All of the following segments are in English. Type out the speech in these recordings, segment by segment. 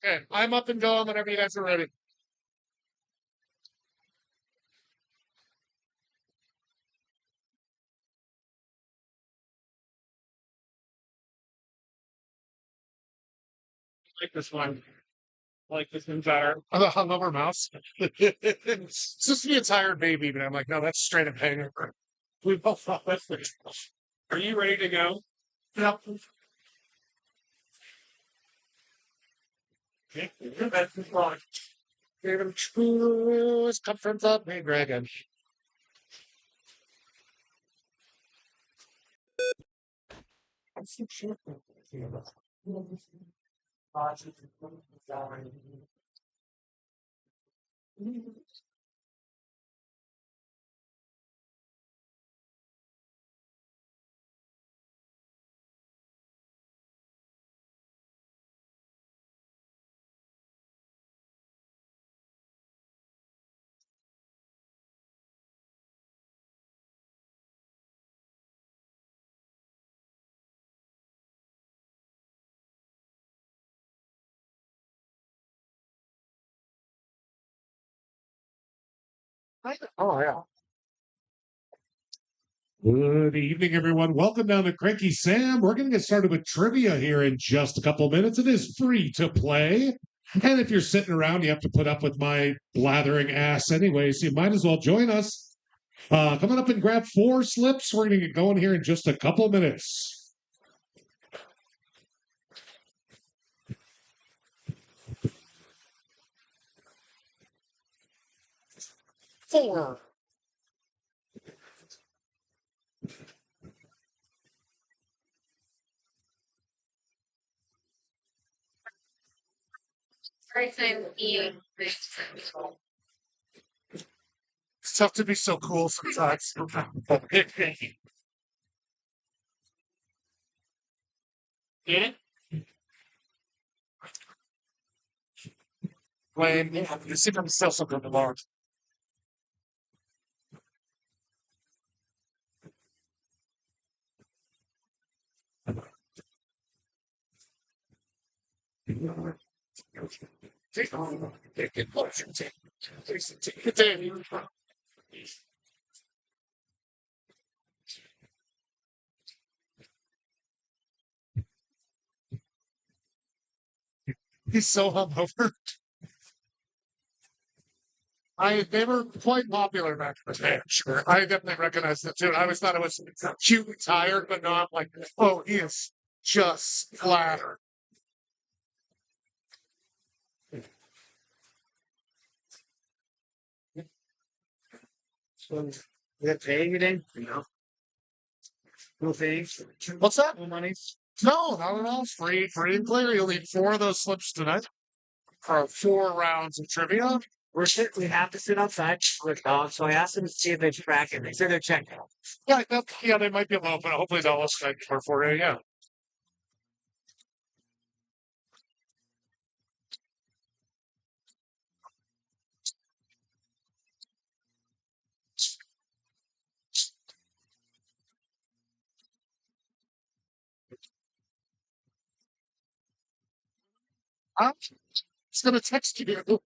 Okay, I'm up and going whenever you guys are ready. I like this one. I like this one better. The hungover mouse. It's just to be a tired baby, but I'm like, no, that's straight up hangover. We both thought that's it. Are you ready to go? Yep. Okay. That's the song. David True's conference up, hey, Dragon. Oh, yeah. Good evening, everyone. Welcome down to Cranky Sam. We're going to get started with trivia here in just a couple of minutes. It is free to play. And if you're sitting around, you have to put up with my blathering ass anyway, so you might as well join us. Coming up and grab 4 slips. We're going to get going here in just a couple of minutes. 4. It's tough to be so cool sometimes. Yeah. When you see them sell something tomorrow. Take it. Take it. He's so hungover. They were quite popular back in the day. Sure, I definitely recognize that too. I always thought it was cute and tired, but no, I'm like, oh, he is just flattered. So, they're paying it in? No. No thanks. What's that? No money? No, not at all. It's free and clear. You'll need 4 of those slips tonight for 4 rounds of trivia. We have to sit outside with dogs, so I asked them to see if they track it. They said they're checking. Yeah, yeah, they might be a little, but hopefully they'll listen for 4 you. Yeah. I'm just gonna text you.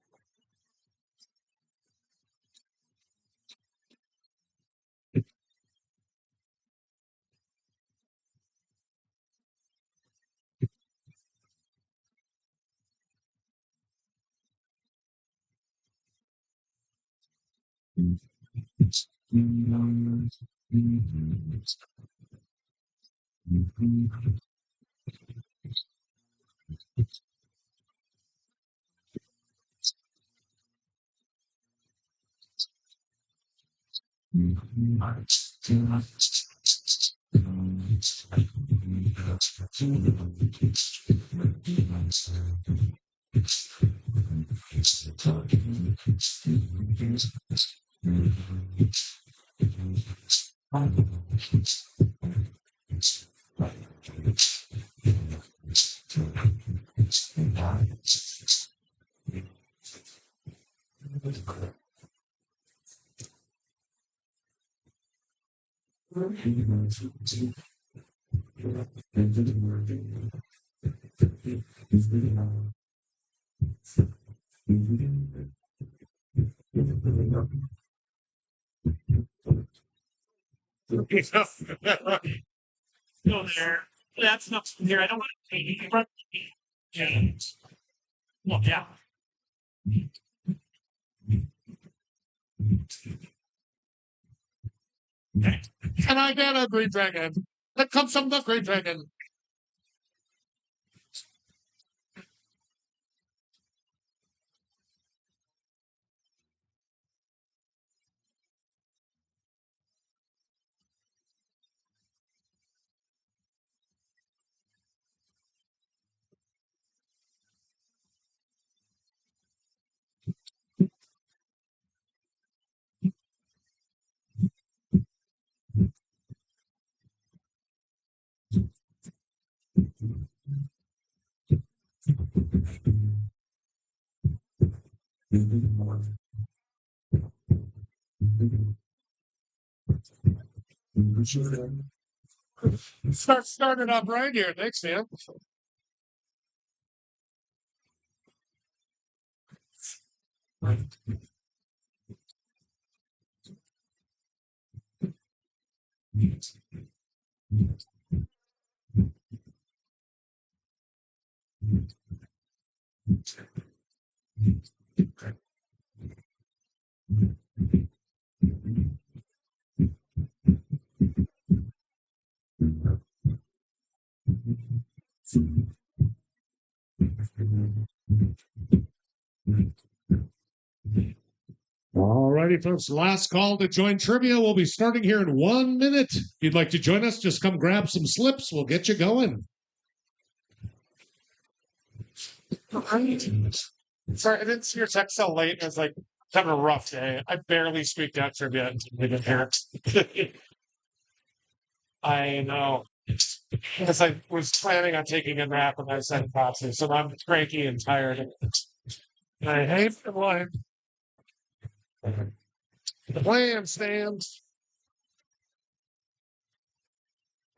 Go there. That's not here. I don't want to take you. Yeah. Well, yeah. Okay. Can I get a green dragon? That comes from the green dragon. Started up right here. Thanks, man. All righty, folks. Last call to join trivia. We'll be starting here in 1 minute. If you'd like to join us, just come grab some slips. We'll get you going. Sorry, I didn't see your text so late. I was like, having a rough day. I barely squeaked out trivia until we get here. I know. Because I was planning on taking a nap and I said coffee, so I'm cranky and tired. And I hate the line. The plan stands.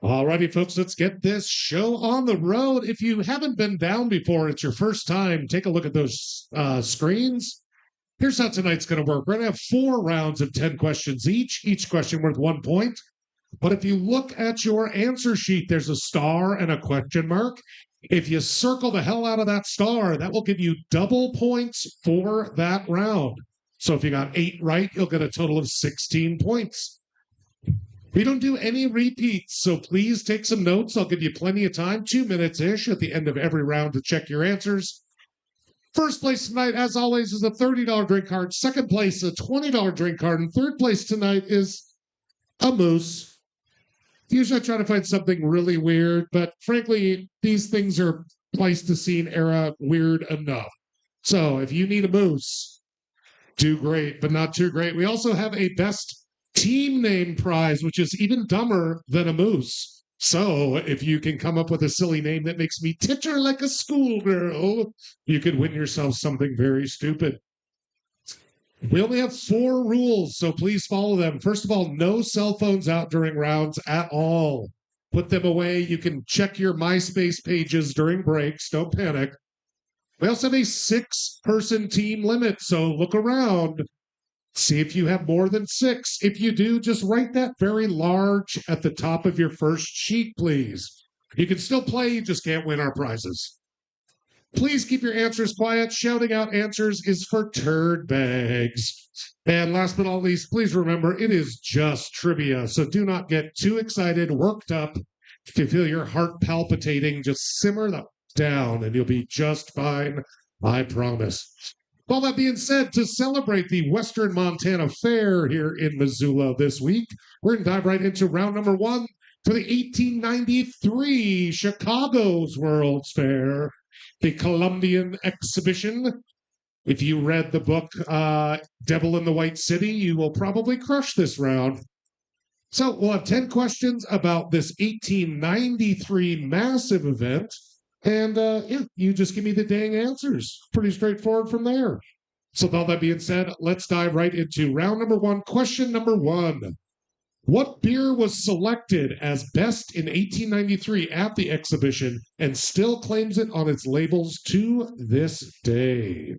All righty, folks, let's get this show on the road. If you haven't been down before, it's your first time, take a look at those screens. Here's how tonight's going to work. We're going to have 4 rounds of 10 questions each question worth 1 point. But if you look at your answer sheet, there's a star and a question mark. If you circle the hell out of that star, that will give you double points for that round. So if you got 8 right, you'll get a total of 16 points. We don't do any repeats, so please take some notes. I'll give you plenty of time, 2 minutes-ish at the end of every round to check your answers. First place tonight, as always, is a $30 drink card. Second place, a $20 drink card. And third place tonight is a moose. Usually I try to find something really weird, but frankly, these things are Pleistocene era weird enough. So if you need a moose, do great, but not too great. We also have a best team name prize, which is even dumber than a moose. So if you can come up with a silly name that makes me titter like a schoolgirl, you could win yourself something very stupid. We only have 4 rules, so please follow them. First of all, no cell phones out during rounds at all. Put them away. You can check your MySpace pages during breaks. Don't panic. We also have a 6-person team limit, so look around. See if you have more than 6. If you do, just write that very large at the top of your first sheet, please. You can still play, you just can't win our prizes. Please keep your answers quiet. Shouting out answers is for turd bags. And last but not least, please remember, it is just trivia, so do not get too excited, worked up. If you feel your heart palpitating, just simmer down and you'll be just fine, I promise. All that being said, to celebrate the Western Montana Fair here in Missoula this week, we're going to dive right into round number 1 for the 1893 Chicago's World's Fair, the Columbian Exhibition. If you read the book Devil in the White City, you will probably crush this round. So we'll have 10 questions about this 1893 massive event. And you just give me the dang answers. Pretty straightforward from there. So with all that being said, let's dive right into round number 1. Question number 1. What beer was selected as best in 1893 at the exhibition and still claims it on its labels to this day?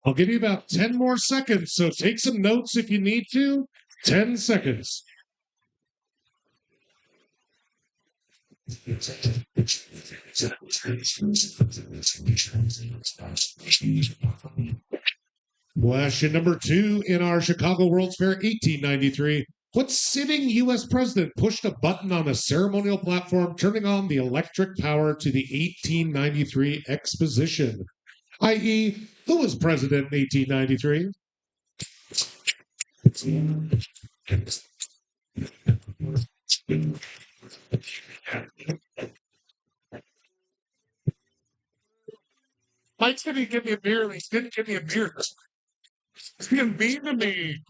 I'll give you about 10 more seconds, so take some notes if you need to. 10 seconds. Question number 2 in our Chicago World's Fair 1893. What sitting U.S. president pushed a button on a ceremonial platform, turning on the electric power to the 1893 exposition? I.e., who was president in 1893? Mike's going to give me a beer. He's going to give me a beer. He's being mean to me.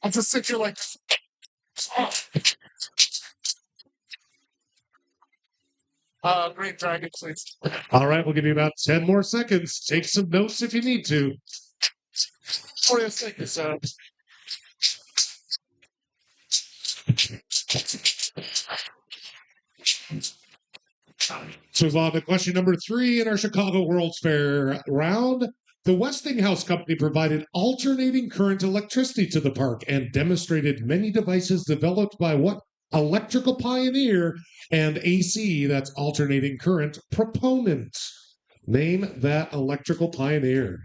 I'll just sit here like, Green Dragon, please. All right, we'll give you about 10 more seconds. Take some notes if you need to. What do you think, Let's move on to question number 3 in our Chicago World's Fair round. The Westinghouse Company provided alternating current electricity to the park and demonstrated many devices developed by what electrical pioneer and AC, that's alternating current, proponent? Name that electrical pioneer.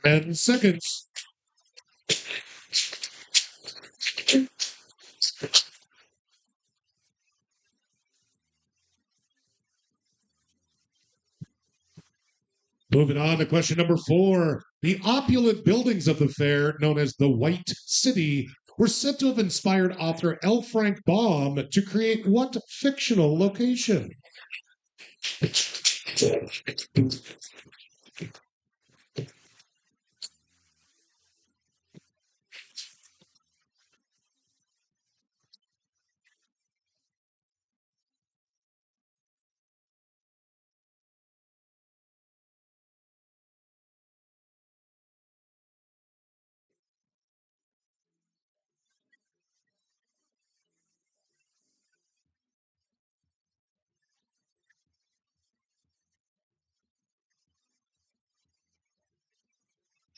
And seconds. Moving on to question number 4. The opulent buildings of the fair, known as the White City, were said to have inspired author L. Frank Baum to create what fictional location?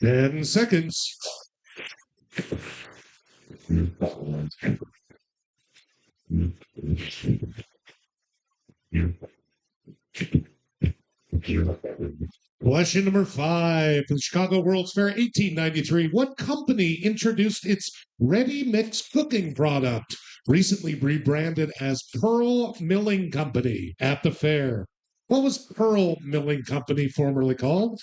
Ten seconds. Question number 5 for the Chicago World's Fair 1893. What company introduced its ready mix cooking product, recently rebranded as Pearl Milling Company, at the fair? What was Pearl Milling Company formerly called?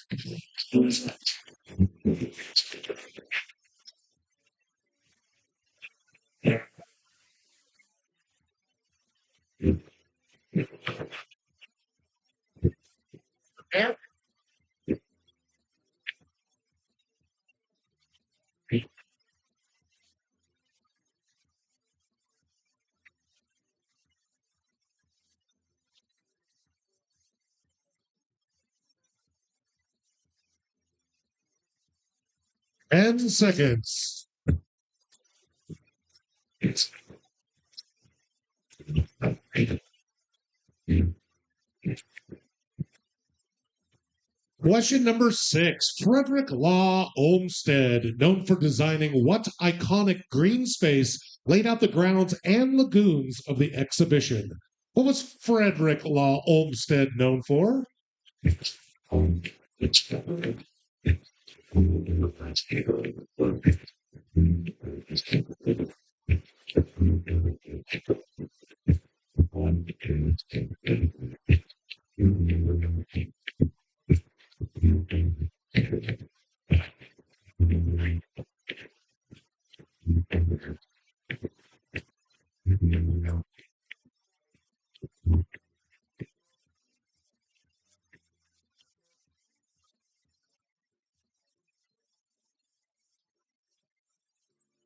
And seconds. Question number 6. Frederick Law Olmsted, known for designing what iconic green space laid out the grounds and lagoons of the exhibition? What was Frederick Law Olmsted known for?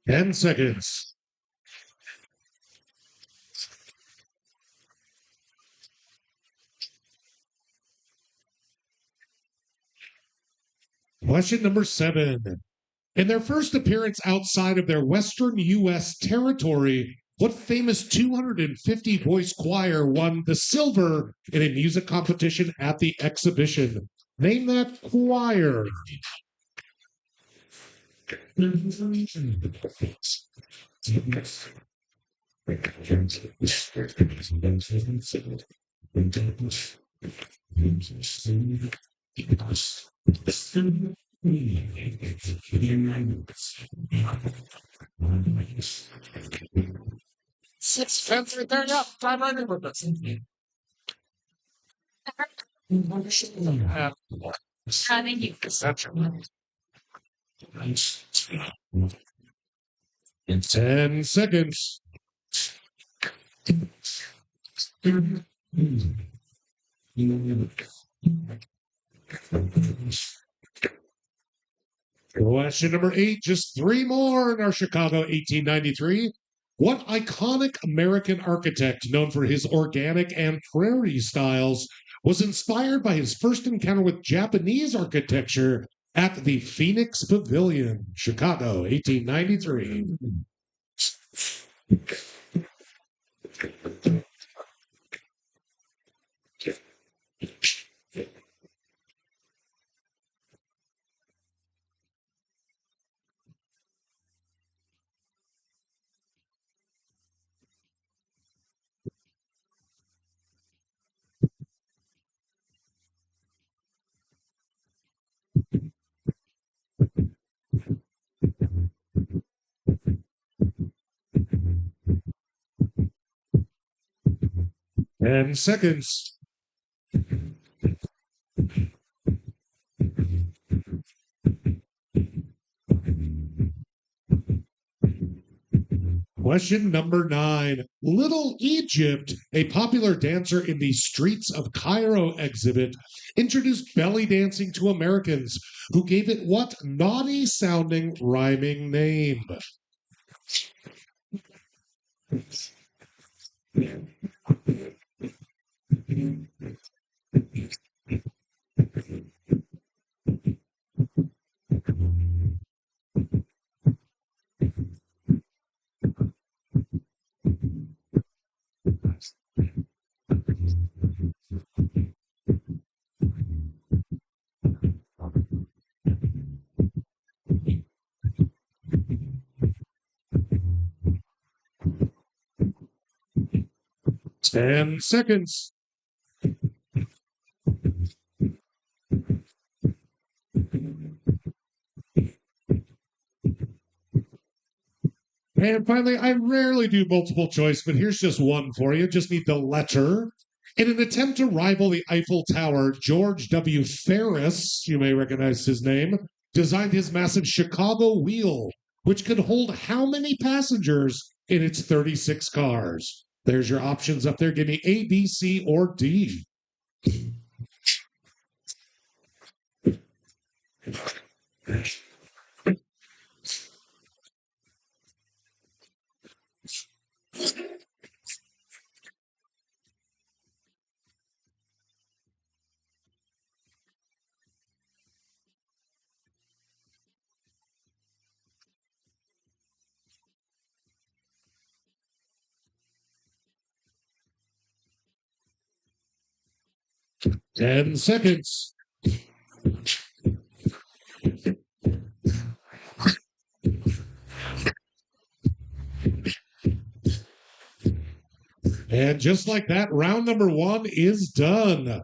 Ten seconds. Question number 7. In their first appearance outside of their Western U.S. territory, what famous 250 voice choir won the silver in a music competition at the exhibition? Name that choir. Six pence right there. Yeah, time right with this. Thank you. Exception. 10 seconds. Question number 8, just 3 more in our Chicago 1893. What iconic American architect, known for his organic and prairie styles, was inspired by his first encounter with Japanese architecture at the Phoenix Pavilion, Chicago, 1893? And seconds. Question number 9. Little Egypt, a popular dancer in the Streets of Cairo exhibit, introduced belly dancing to Americans, who gave it what naughty sounding rhyming name? Ten seconds. And finally, I rarely do multiple choice, but here's just one for you. Just need the letter. In an attempt to rival the Eiffel Tower, George W. Ferris, you may recognize his name, designed his massive Chicago Wheel, which could hold how many passengers in its 36 cars? There's your options up there. Give me A, B, C, or D. 10 seconds. And just like that, round number 1 is done.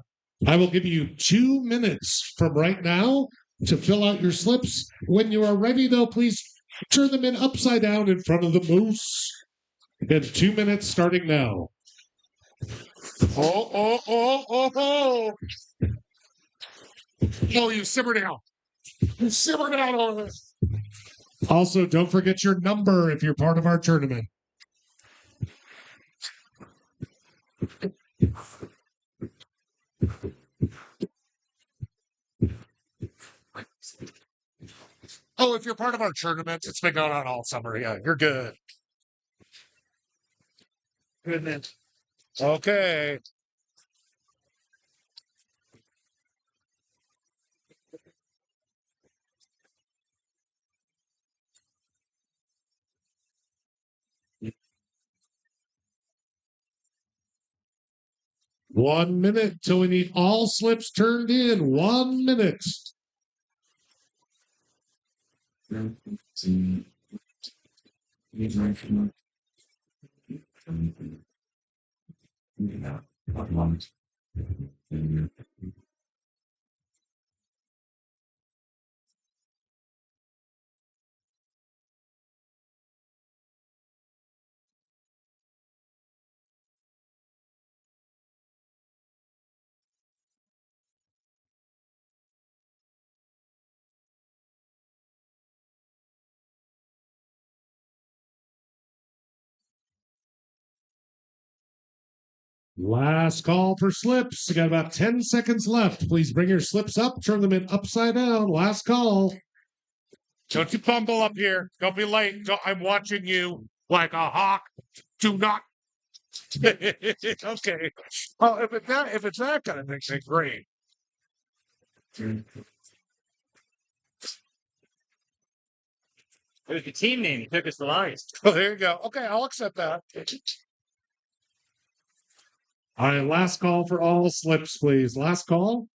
I will give you 2 minutes from right now to fill out your slips. When you are ready, though, please turn them in upside down in front of the moose. And 2 minutes starting now. Oh. Oh, you simmer down. You simmer down over this. Also, don't forget your number if you're part of our tournament. Oh, if you're part of our tournament, it's been going on all summer. Yeah, you're good. Goodness. Okay. One minute till we need all slips turned in. 1 minute. Last call for slips. You got about 10 seconds left. Please bring your slips up, turn them in upside down. Last call. Don't you bumble up here. Don't be late. I'm watching you like a hawk. Do not. Okay. Oh, if it's that kind of thing, then great. It was the team name. You took us the Lions. Oh, there you go. Okay, I'll accept that. All right, last call for all slips, please. Last call.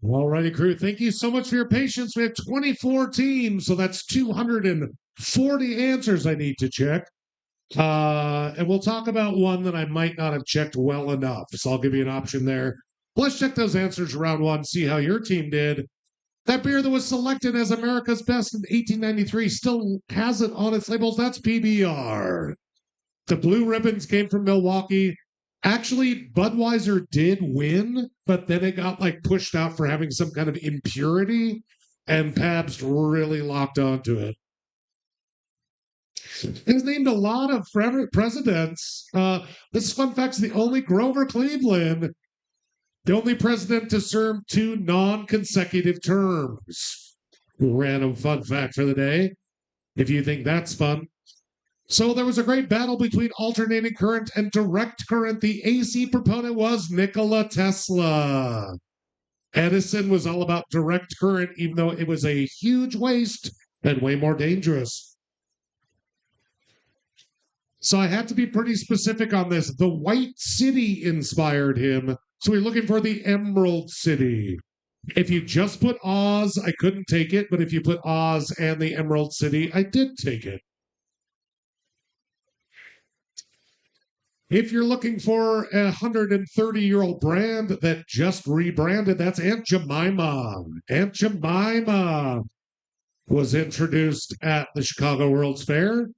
Alrighty, crew. Thank you so much for your patience. We have 24 teams, so that's 240 answers I need to check. And we'll talk about one that I might not have checked well enough. So I'll give you an option there. Let's check those answers round one, see how your team did. That beer that was selected as America's best in 1893 still has it on its labels. That's PBR. The blue ribbons came from Milwaukee. Actually, Budweiser did win, but then it got like pushed out for having some kind of impurity, and Pabst really locked onto it. It's named a lot of presidents. This fun fact's the only Grover Cleveland, the only president to serve 2 non-consecutive terms. Random fun fact for the day, if you think that's fun. So there was a great battle between alternating current and direct current. The AC proponent was Nikola Tesla. Edison was all about direct current, even though it was a huge waste and way more dangerous. So I had to be pretty specific on this. The White City inspired him. So we're looking for the Emerald City. If you just put Oz, I couldn't take it. But if you put Oz and the Emerald City, I did take it. If you're looking for a 130-year-old brand that just rebranded, that's Aunt Jemima. Aunt Jemima was introduced at the Chicago World's Fair.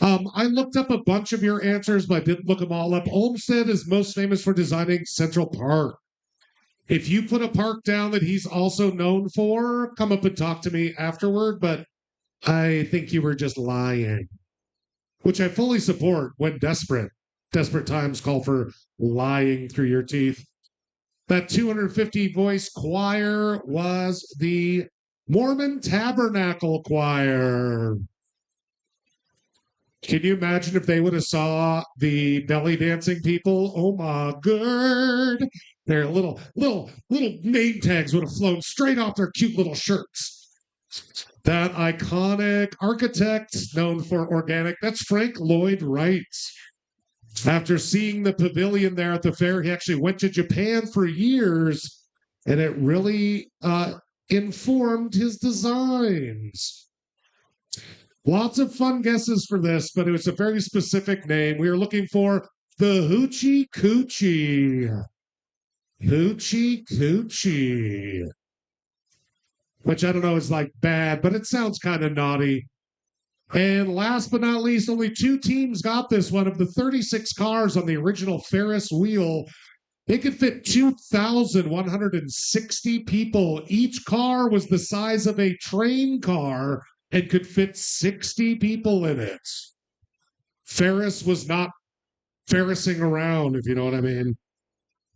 I looked up a bunch of your answers, but I didn't look them all up. Olmsted is most famous for designing Central Park. If you put a park down that he's also known for, come up and talk to me afterward, but I think you were just lying. Which I fully support when desperate. Desperate times call for lying through your teeth. That 250 voice choir was the Mormon Tabernacle Choir. Can you imagine if they would have saw the belly dancing people? Oh my god. Their little name tags would have flown straight off their cute little shirts. That iconic architect known for organic, that's Frank Lloyd Wright. After seeing the pavilion there at the fair, he actually went to Japan for years, and it really informed his designs. Lots of fun guesses for this, but it was a very specific name. We were looking for the Hoochie Coochie. Hoochie Coochie. Which I don't know is like bad, but it sounds kind of naughty. And last but not least, only 2 teams got this one. Of the 36 cars on the original Ferris wheel, they could fit 2,160 people. Each car was the size of a train car and could fit 60 people in it. Ferris was not Ferrising around, if you know what I mean.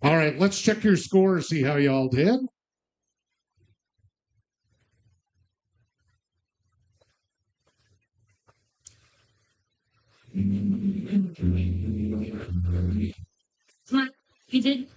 All right, let's check your score, see how y'all did. Come on, you did.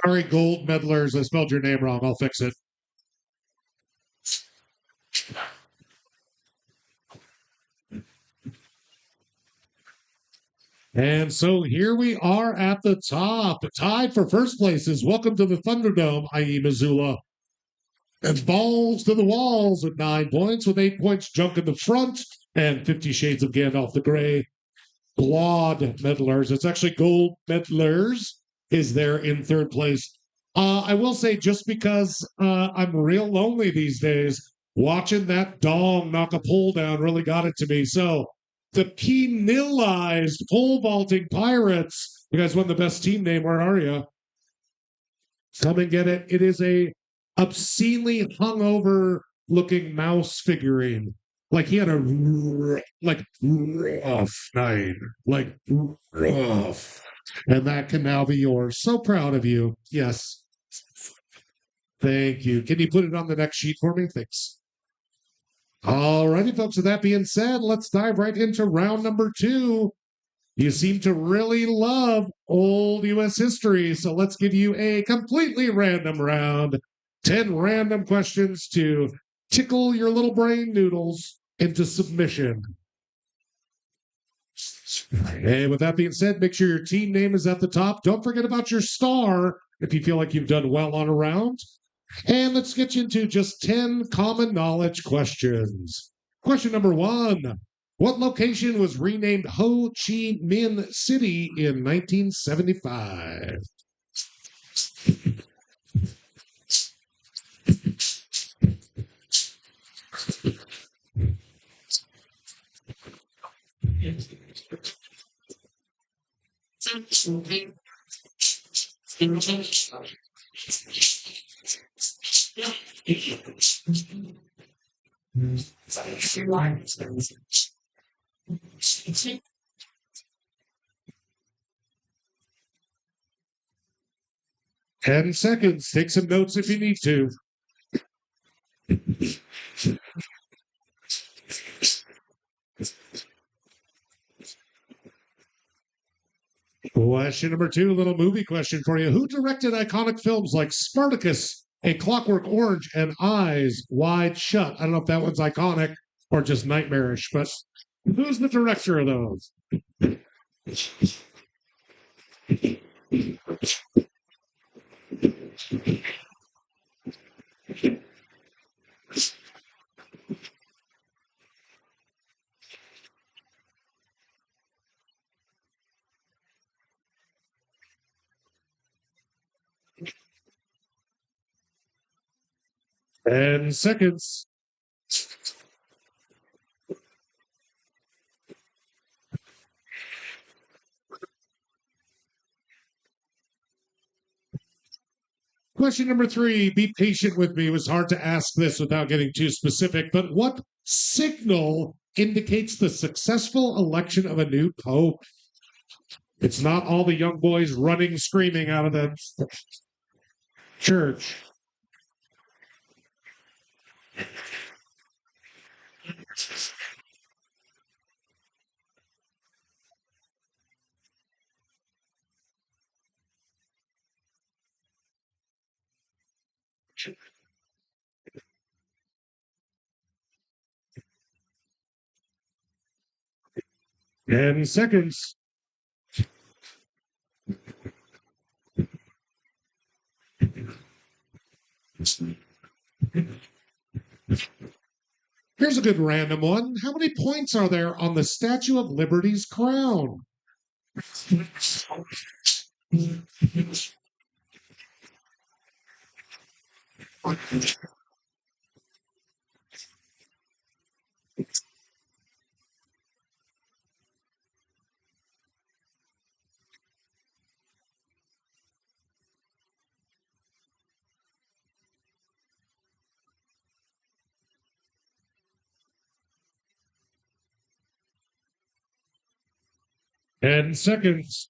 Sorry, gold medalers. I spelled your name wrong. I'll fix it. And so here we are at the top. Tied for first place is Welcome to the Thunderdome, i.e. Missoula. And balls to the walls at 9 points, with 8 points Junk in the front and 50 Shades of Gandalf the Grey. Blonde medalers. It's actually gold medalers is there in third place. I will say, just because I'm real lonely these days, watching that dong knock a pole down really got it to me. So the penalized pole vaulting Pirates, you guys won the best team name. Where are you? Come and get it. It is a obscenely hungover looking mouse figurine. Like he had a rough night, like rough. And that can now be yours. So proud of you. Yes. Thank you. Can you put it on the next sheet for me? Thanks. All righty, folks. With that being said, let's dive right into round number 2. You seem to really love old U.S. history, so let's give you a completely random round. 10 random questions to tickle your little brain noodles into submission. And with that being said, make sure your team name is at the top. Don't forget about your star if you feel like you've done well on a round. And let's get you into just 10 common knowledge questions. Question number 1. What location was renamed Ho Chi Minh City in 1975? Ten seconds. Take some notes if you need to. Question number 2, a little movie question for you. Who directed iconic films like Spartacus, A Clockwork Orange, and Eyes Wide Shut? I don't know if that one's iconic or just nightmarish, but who's the director of those? And seconds. Question number 3, be patient with me. It was hard to ask this without getting too specific, but what signal indicates the successful election of a new pope? It's not all the young boys running, screaming out of the church. And seconds. Here's a good random one. How many points are there on the Statue of Liberty's crown? And seconds.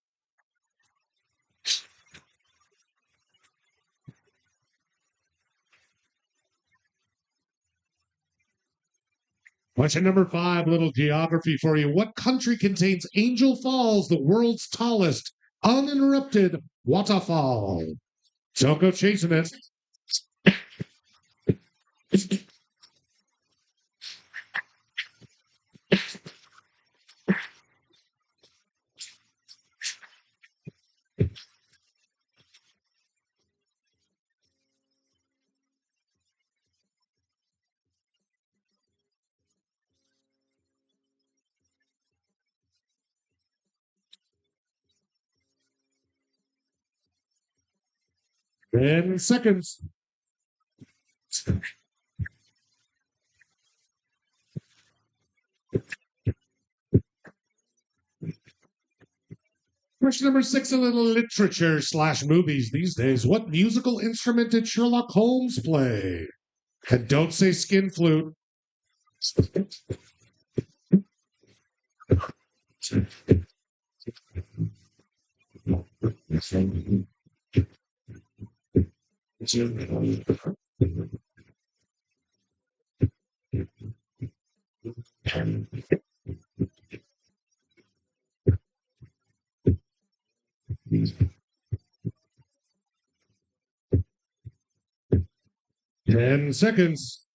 Question number 5, little geography for you. What country contains Angel Falls, the world's tallest uninterrupted waterfall? Don't go chasing it. And seconds. Question number 6 in the literature / movies these days. What musical instrument did Sherlock Holmes play? And don't say skin flute. Ten seconds.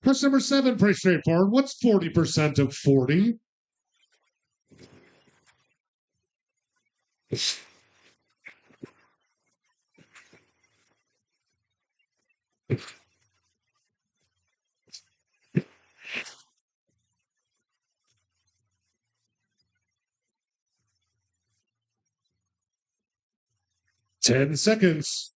Question number 7, pretty straightforward. What's 40% of 40? Ten seconds.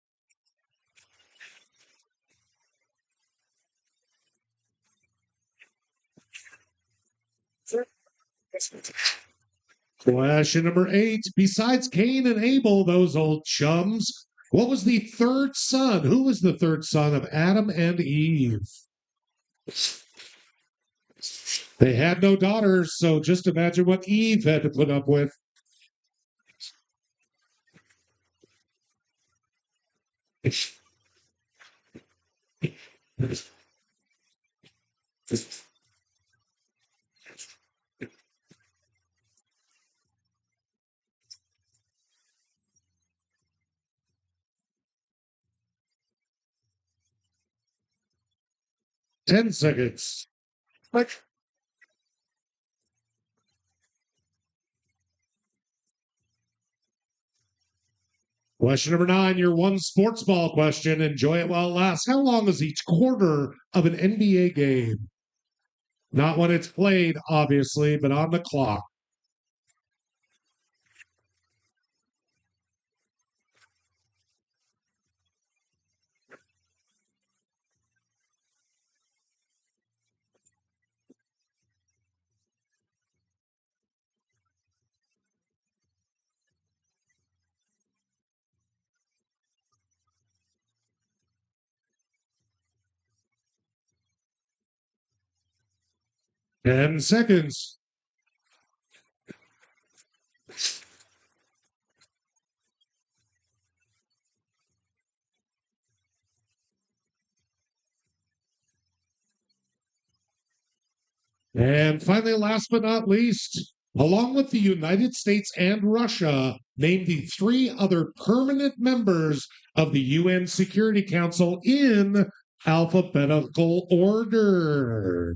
Question number 8. Besides Cain and Abel, those old chums, what was the third son? Who was the third son of Adam and Eve? They had no daughters, so just imagine what Eve had to put up with. Ten seconds. Question number 9, your one sports ball question. Enjoy it while it lasts. How long is each quarter of an NBA game? Not when it's played, obviously, but on the clock. Ten seconds. And finally, last but not least, along with the United States and Russia, name the 3 other permanent members of the UN Security Council in alphabetical order.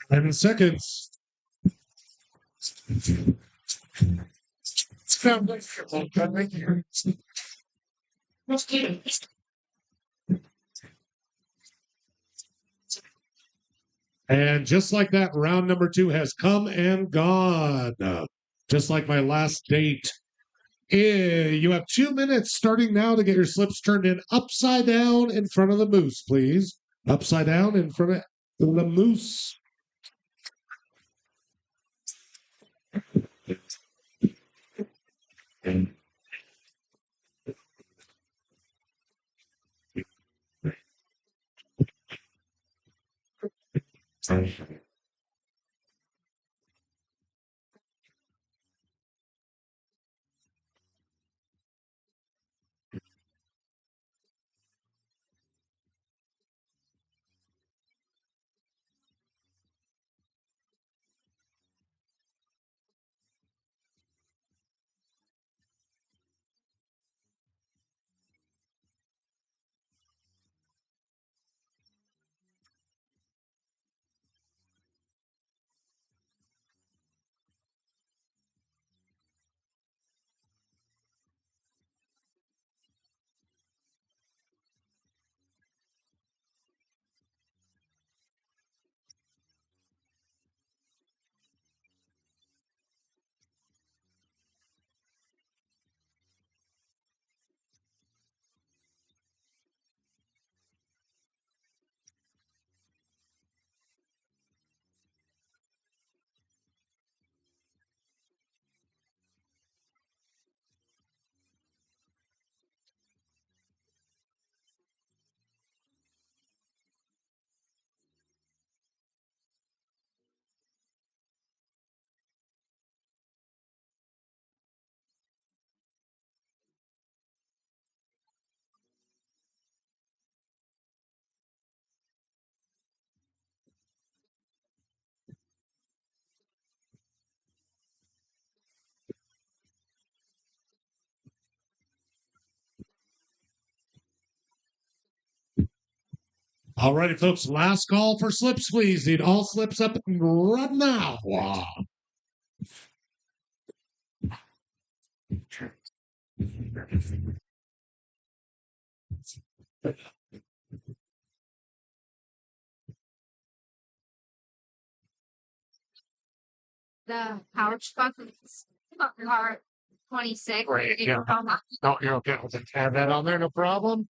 Ten seconds. And just like that, round number 2 has come and gone. Just like my last date. You have 2 minutes starting now to get your slips turned in upside down in front of the moose, please. Upside down in front of the moose. All righty, folks. Last call for slips, please. Need all slips up right now. Wow. The pouch buckets are 26. Great, yeah. No, you're okay. I'll just have that on there, no problem.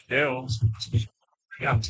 Still. Yeah.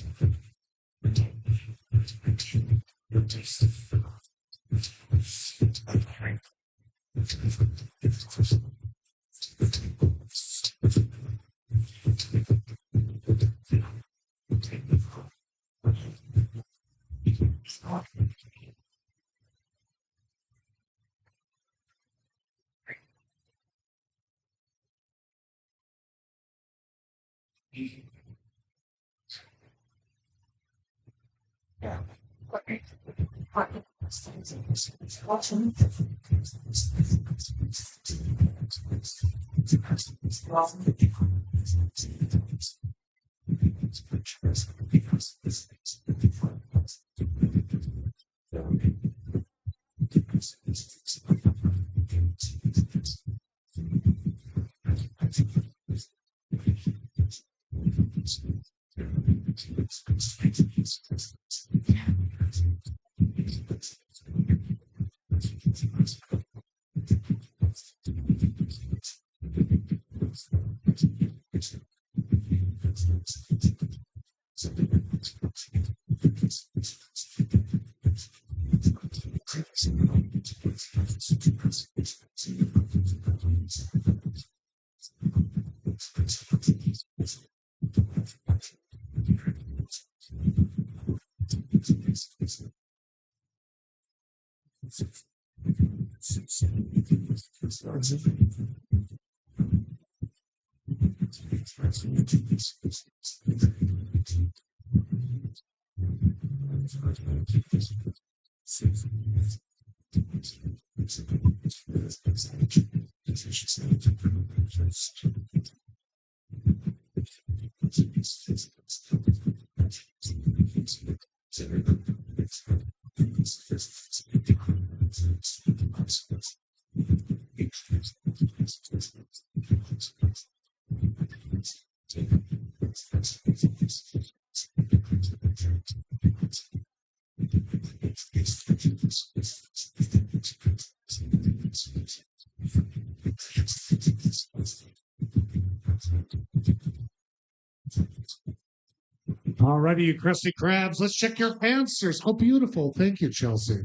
Alrighty, you crusty crabs. Let's check your answers. Oh, beautiful. Thank you, Chelsea.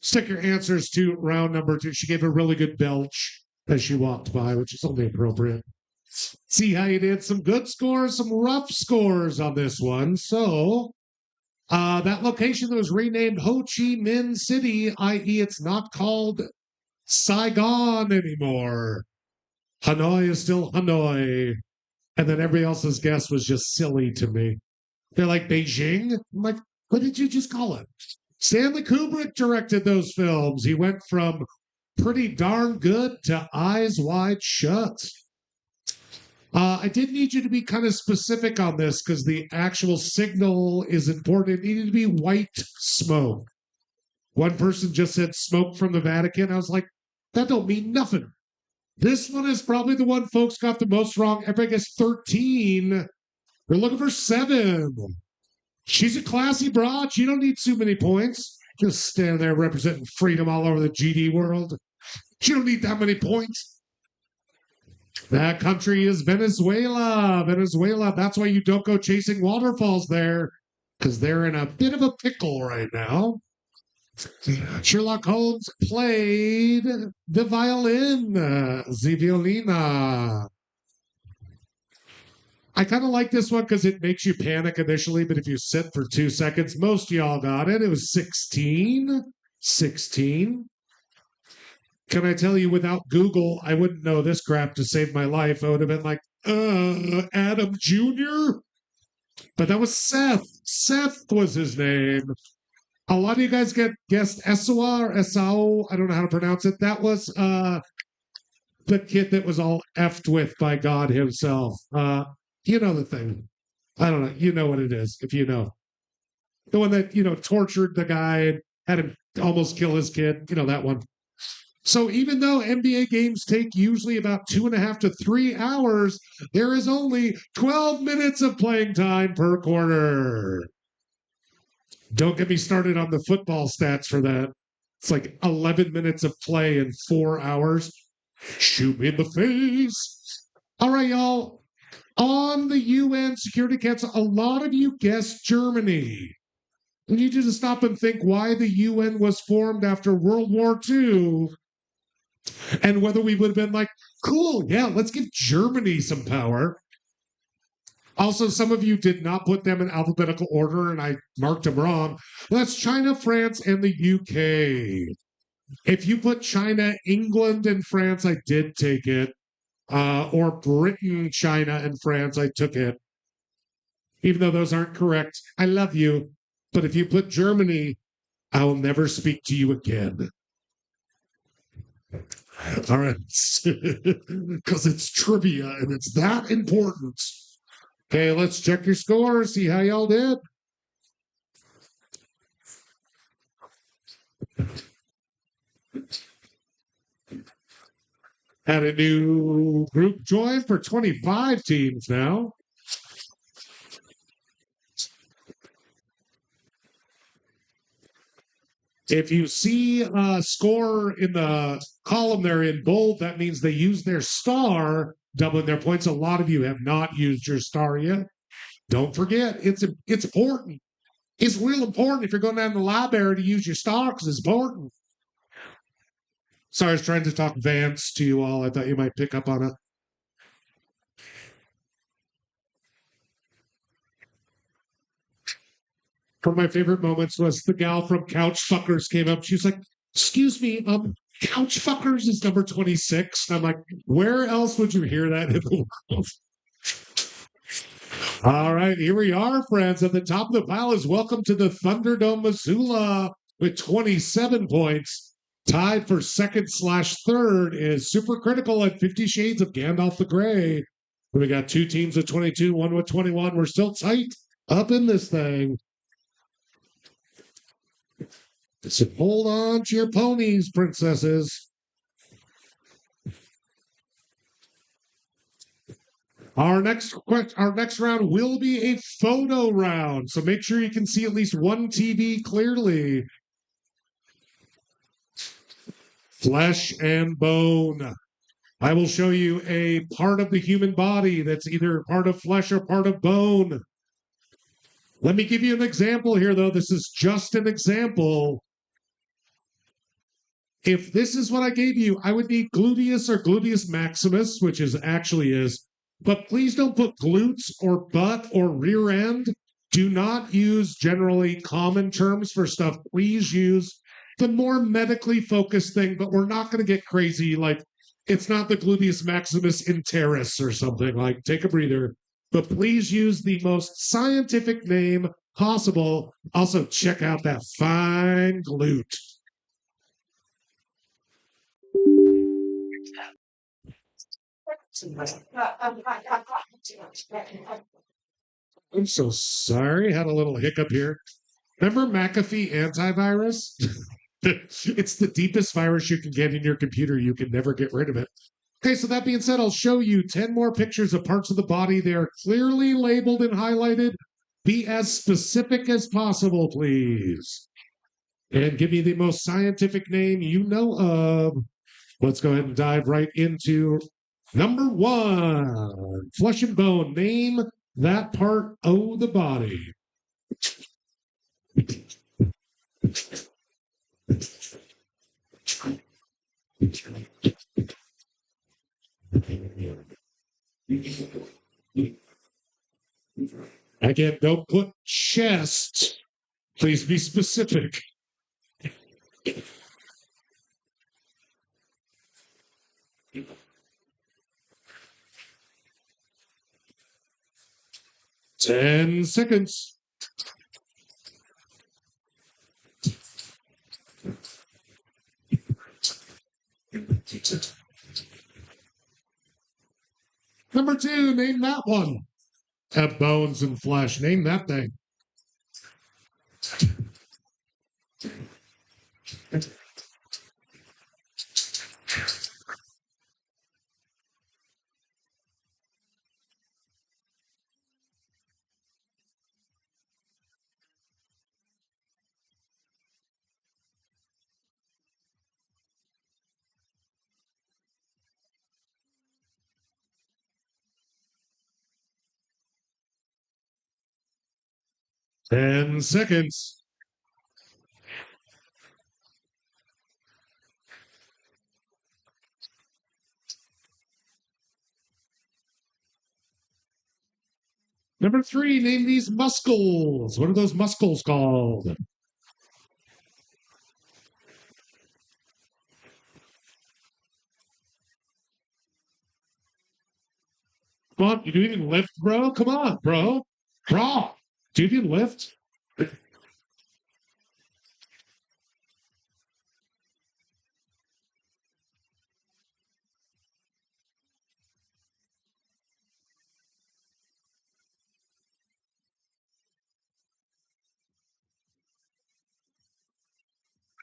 Stick your answers to round number 2. She gave a really good belch as she walked by, which is only appropriate. See how you did. Some good scores, some rough scores on this one. So, that location that was renamed Ho Chi Minh City, i.e., it's not called Saigon anymore. Hanoi is still Hanoi. And then everybody else's guess was just silly to me. They're like Beijing. I'm like, what did you just call it? Stanley Kubrick directed those films. He went from Pretty Darn Good to Eyes Wide Shut. I did need you to be kind of specific on this because the actual signal is important. It needed to be white smoke. One person just said smoke from the Vatican. I was like, that don't mean nothing. This one is probably the one folks got the most wrong. Everybody gets 13. We're looking for 7. She's a classy broad. She don't need too many points. Just stand there representing freedom all over the GD world. She don't need that many points. That country is Venezuela. Venezuela. That's why you don't go chasing waterfalls there, because they're in a bit of a pickle right now. Sherlock Holmes played the violin, the violina. I kind of like this one because it makes you panic initially, but if you sit for 2 seconds, most of y'all got it. It was 16. 16. Can I tell you, without Google, I wouldn't know this crap to save my life. I would have been like, Adam Jr.? But that was Seth. Seth was his name. A lot of you guys guessed Esau or Esau. I don't know how to pronounce it. That was the kid that was all effed with by God himself. You know the thing. I don't know. You know what it is, if you know. The one that, tortured the guy and had him almost kill his kid. You know, that one. So even though NBA games take usually about 2.5 to 3 hours, there is only 12 minutes of playing time per quarter. Don't get me started on the football stats for that. It's like 11 minutes of play in 4 hours. Shoot me in the face. All right, y'all. On the UN Security Council, a lot of you guessed Germany. I need you to stop and think why the UN was formed after World War II and whether we would have been like, cool, yeah, let's give Germany some power. Also, some of you did not put them in alphabetical order, and I marked them wrong. Well, that's China, France, and the UK. If you put China, England, and France, I did take it. Or Britain, China, and France, I took it. Even though those aren't correct, I love you. But if you put Germany, I will never speak to you again. All right. Because it's trivia and it's that important. Okay, let's check your score, see how y'all did. Had a new group join for 25 teams now. If you see a score in the column there in bold, that means they used their star, doubling their points. A lot of you have not used your star yet. Don't forget, it's important. It's real important if you're going down to the library to use your star because it's important. Sorry, I was trying to talk Vance to you all. I thought you might pick up on it. One of my favorite moments was the gal from Couch Fuckers came up. She was like, "Excuse me, Couch Fuckers is number 26." I'm like, where else would you hear that in the world? All right, here we are, friends. At the top of the pile is Welcome to the Thunderdome, Missoula with 27 points. Tied for second/third is Supercritical at 50 Shades of Gandalf the Grey. We got two teams with 22, one with 21. We're still tight up in this thing. So hold on to your ponies, princesses. Our next round will be a photo round, so make sure you can see at least one TV clearly. Flesh and bone. I will show you a part of the human body that's either part of flesh or part of bone. Let me give you an example here, though. This is just an example. If this is what I gave you, I would need gluteus or gluteus maximus, which is actually is. But please don't put glutes or butt or rear end. Do not use generally common terms for stuff. Please use the more medically focused thing, but we're not going to get crazy. Like, it's not the gluteus maximus interis or something. Like, take a breather. But please use the most scientific name possible. Also, check out that fine glute. I'm so sorry. Had a little hiccup here. Remember McAfee antivirus? It's the deepest virus you can get in your computer. You can never get rid of it. Okay, so that being said, I'll show you 10 more pictures of parts of the body. They are clearly labeled and highlighted. Be as specific as possible, please. And give me the most scientific name you know of. Let's go ahead and dive right into number one. Flesh and bone. Name that part of the body. Again, don't put chest. Please be specific. Ten seconds. Number two, name that one. Have bones and flesh. Name that thing. Ten seconds. Number 3, name these muscles. What are those muscles called? Come on, you do even lift, bro? Come on, bro. Bro, do you even lift?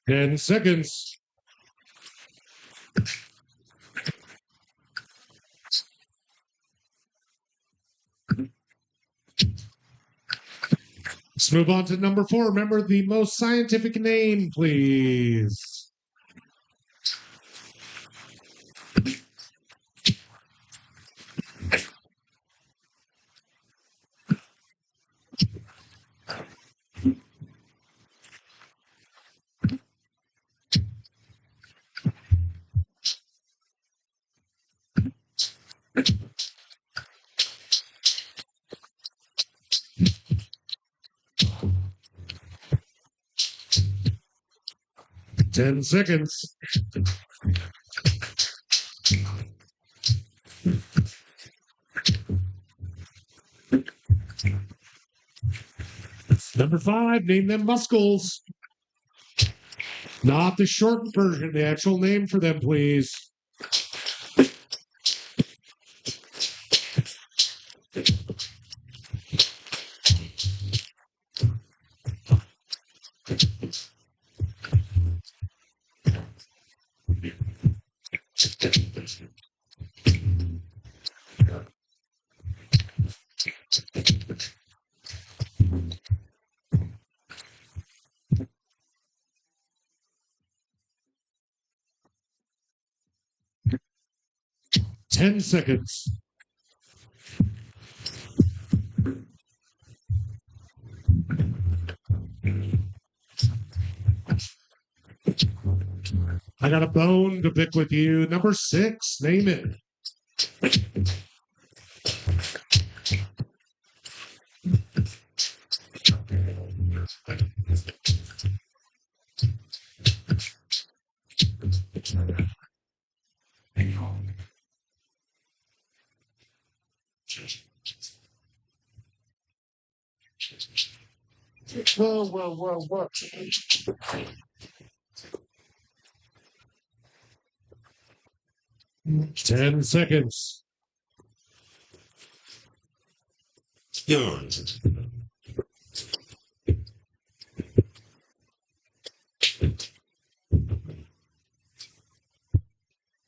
10 seconds. Let's move on to number 4. Remember the most scientific name, please. Ten seconds. Number 5, name them muscles. Not the shortened version, the actual name for them, please. Ten seconds. I got a bone to pick with you. Number 6, name it. Whoa. 10 seconds.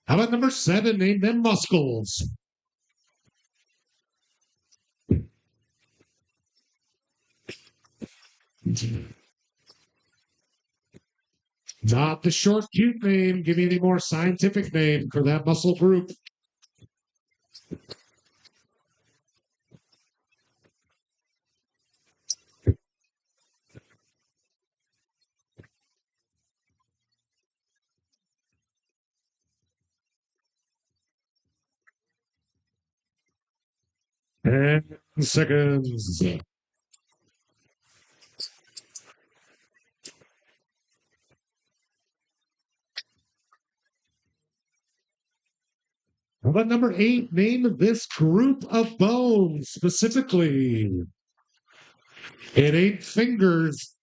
How about number 7? Name them muscles. Not the short, cute name. Give me the more scientific name for that muscle group. Ten seconds. How about number 8? Name this group of bones specifically. It ain't fingers.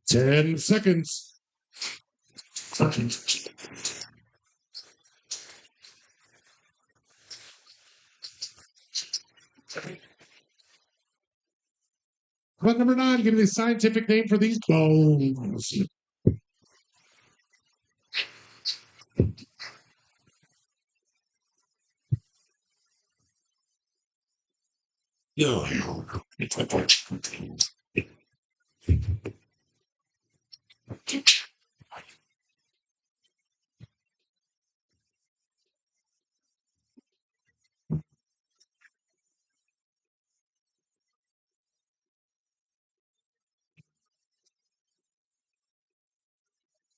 Ten seconds. How about number 9? Give me the scientific name for these bones.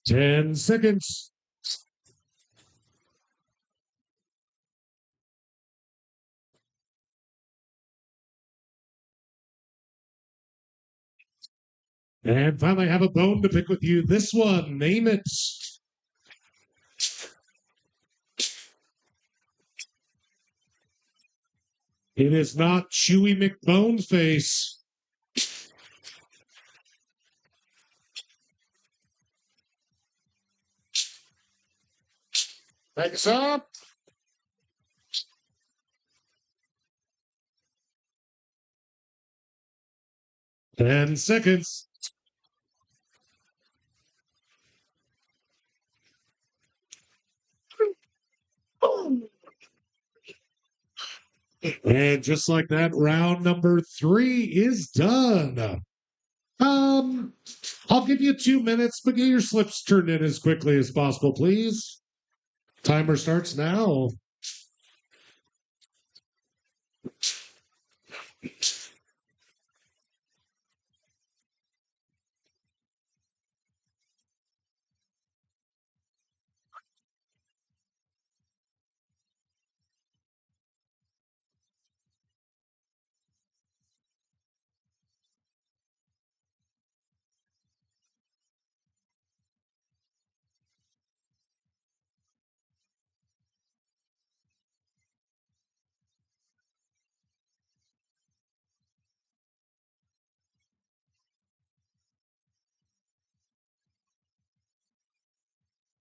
10 seconds. And finally, I have a bone to pick with you. This one, name it. It is not Chewy McBoneface. Thanks up. Ten seconds. And just like that, round number 3 is done. I'll give you 2 minutes, but get your slips turned in as quickly as possible, please. Timer starts now.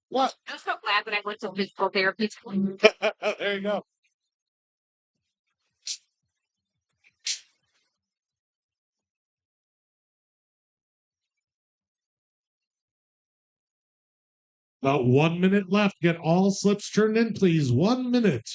What? I'm so glad that I went to physical therapy. There you go. About 1 minute left. Get all slips turned in, please. 1 minute.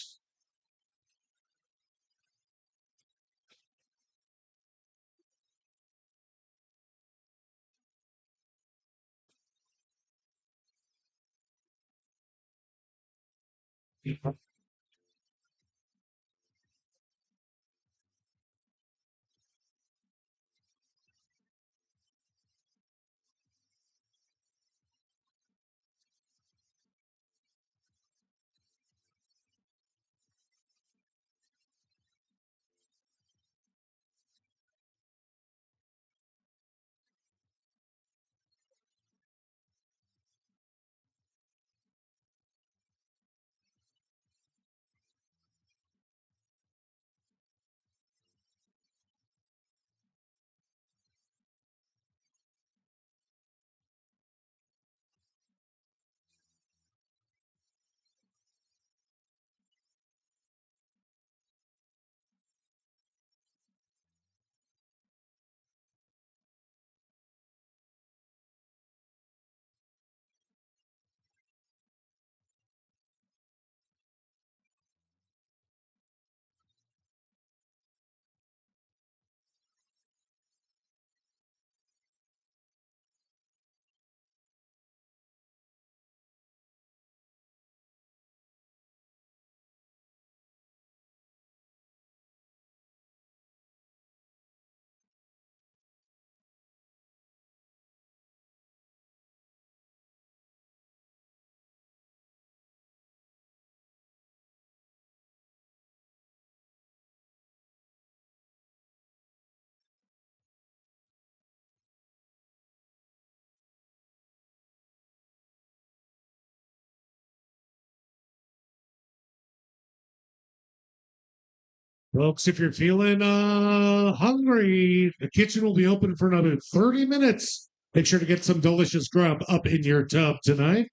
Folks, if you're feeling hungry, the kitchen will be open for another 30 minutes. Make sure to get some delicious grub up in your tub tonight.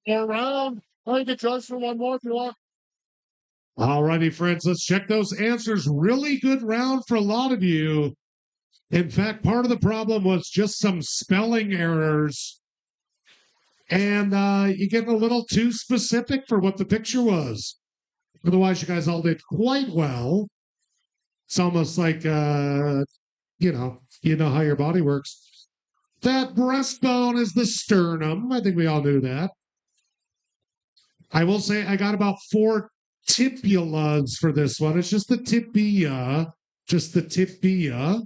More round. I can judge for one more if you want. All righty, friends, let's check those answers. Really good round for a lot of you. In fact, part of the problem was just some spelling errors. And you get a little too specific for what the picture was. Otherwise, you guys all did quite well. It's almost like, you know how your body works. That breastbone is the sternum. I think we all knew that. I will say I got about 4 tibulas for this one. It's just the tibia, just the tibia.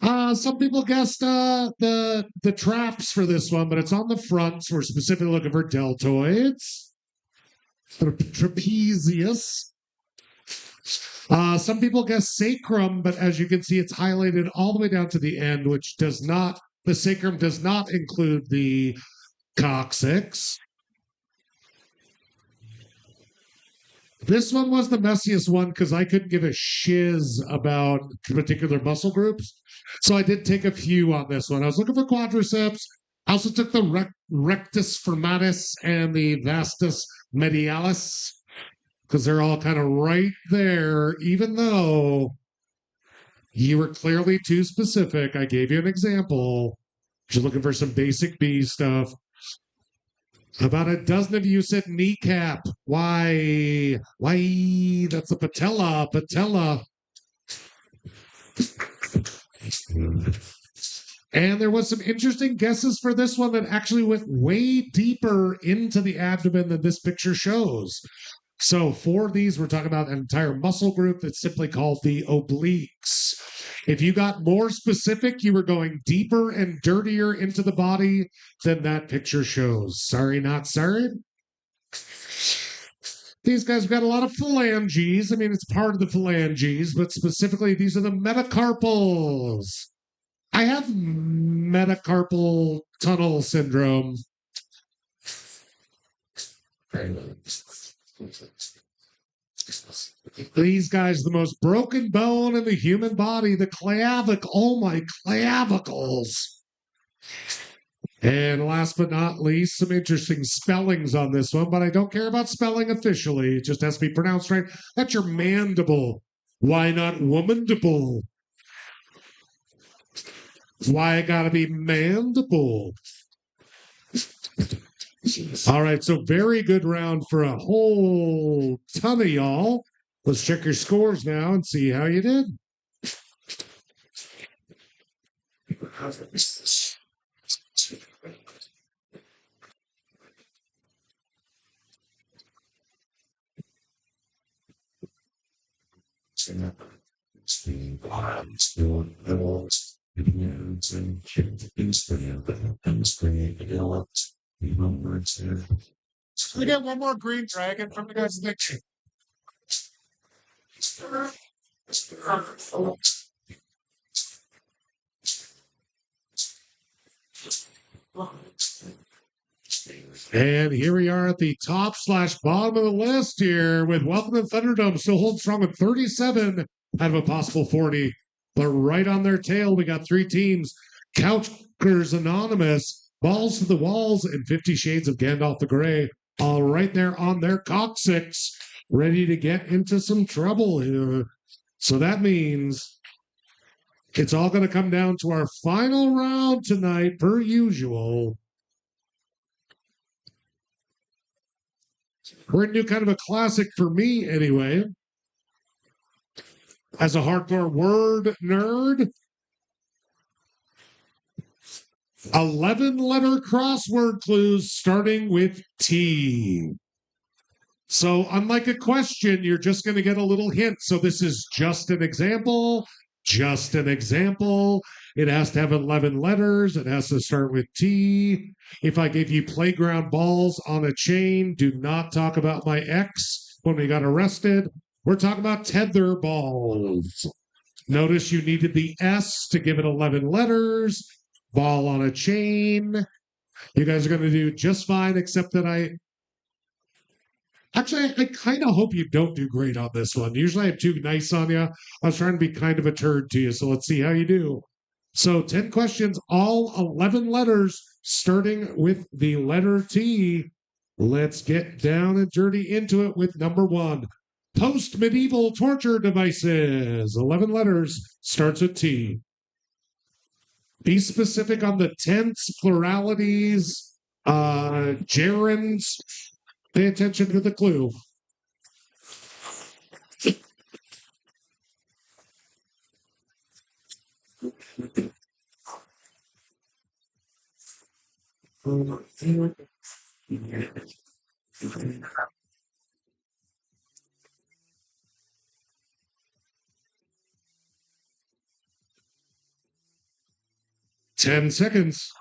Some people guessed the traps for this one, but it's on the front. So we're specifically looking for deltoids. Trapezius. Some people guess sacrum, but as you can see, it's highlighted all the way down to the end, which does not, the sacrum does not include the coccyx. This one was the messiest one because I couldn't give a shiz about particular muscle groups. So I did take a few on this one. I was looking for quadriceps. I also took the rectus formatus and the vastus medialis because they're all kind of right there, even though you were clearly too specific. I gave you an example. Just looking for some basic B stuff. About a dozen of you said kneecap. Why? Why? That's a patella. Patella. And there was some interesting guesses for this one that actually went way deeper into the abdomen than this picture shows. So for these, we're talking about an entire muscle group that's simply called the obliques. If you got more specific, you were going deeper and dirtier into the body than that picture shows. Sorry, not sorry. These guys have got a lot of phalanges. I mean, it's part of the phalanges, but specifically, these are the metacarpals. I have metacarpal tunnel syndrome. These guys, the most broken bone in the human body, the clavicle. Oh, my clavicles. And last but not least, some interesting spellings on this one, but I don't care about spelling officially. It just has to be pronounced right. That's your mandible. Why not womandible? Why I gotta be mandible? All right, so very good round for a whole ton of y'all. Let's check your scores now and see how you did. We got one more green dragon from the guys next year. And here we are at the top slash bottom of the list here with Welcome to Thunderdome still holding strong with 37 out of a possible 40. But right on their tail, we got three teams. Couchers Anonymous, Balls to the Walls, and 50 Shades of Gandalf the Grey, all right there on their coccyx, ready to get into some trouble here. So that means it's all going to come down to our final round tonight, per usual. We're going to do kind of a classic for me anyway. As a hardcore word nerd, 11-letter crossword clues starting with T. So unlike a question, you're just going to get a little hint. So this is just an example, just an example. It has to have 11 letters. It has to start with T. If I gave you playground balls on a chain, do not talk about my ex when we got arrested. We're talking about tether balls. Notice you needed the S to give it 11 letters. Ball on a chain. You guys are going to do just fine, except that I kind of hope you don't do great on this one. Usually I'm too nice on you. I was trying to be kind of a turd to you, so let's see how you do. So 10 questions, all 11 letters, starting with the letter T. Let's get down and dirty into it with number one. Post-medieval torture devices. 11 letters, starts with T. Be specific on the tense, pluralities, gerunds. Pay attention to the clue. Ten seconds.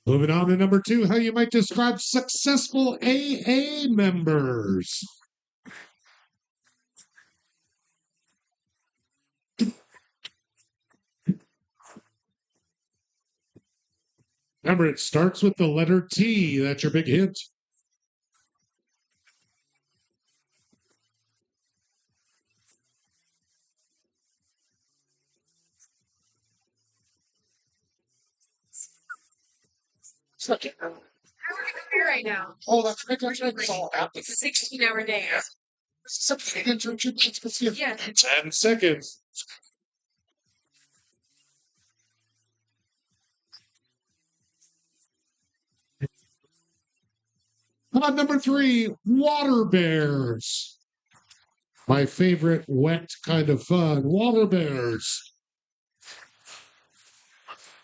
Moving on to number 2, how you might describe successful AA members. Remember, it starts with the letter T. That's your big hint. Right now. Oh, that's right. That's right. It's all happening. It's a 16-hour day. Something internship. Let's see. Yeah. 10 seconds. How about number 3, water bears? My favorite wet kind of fun, water bears.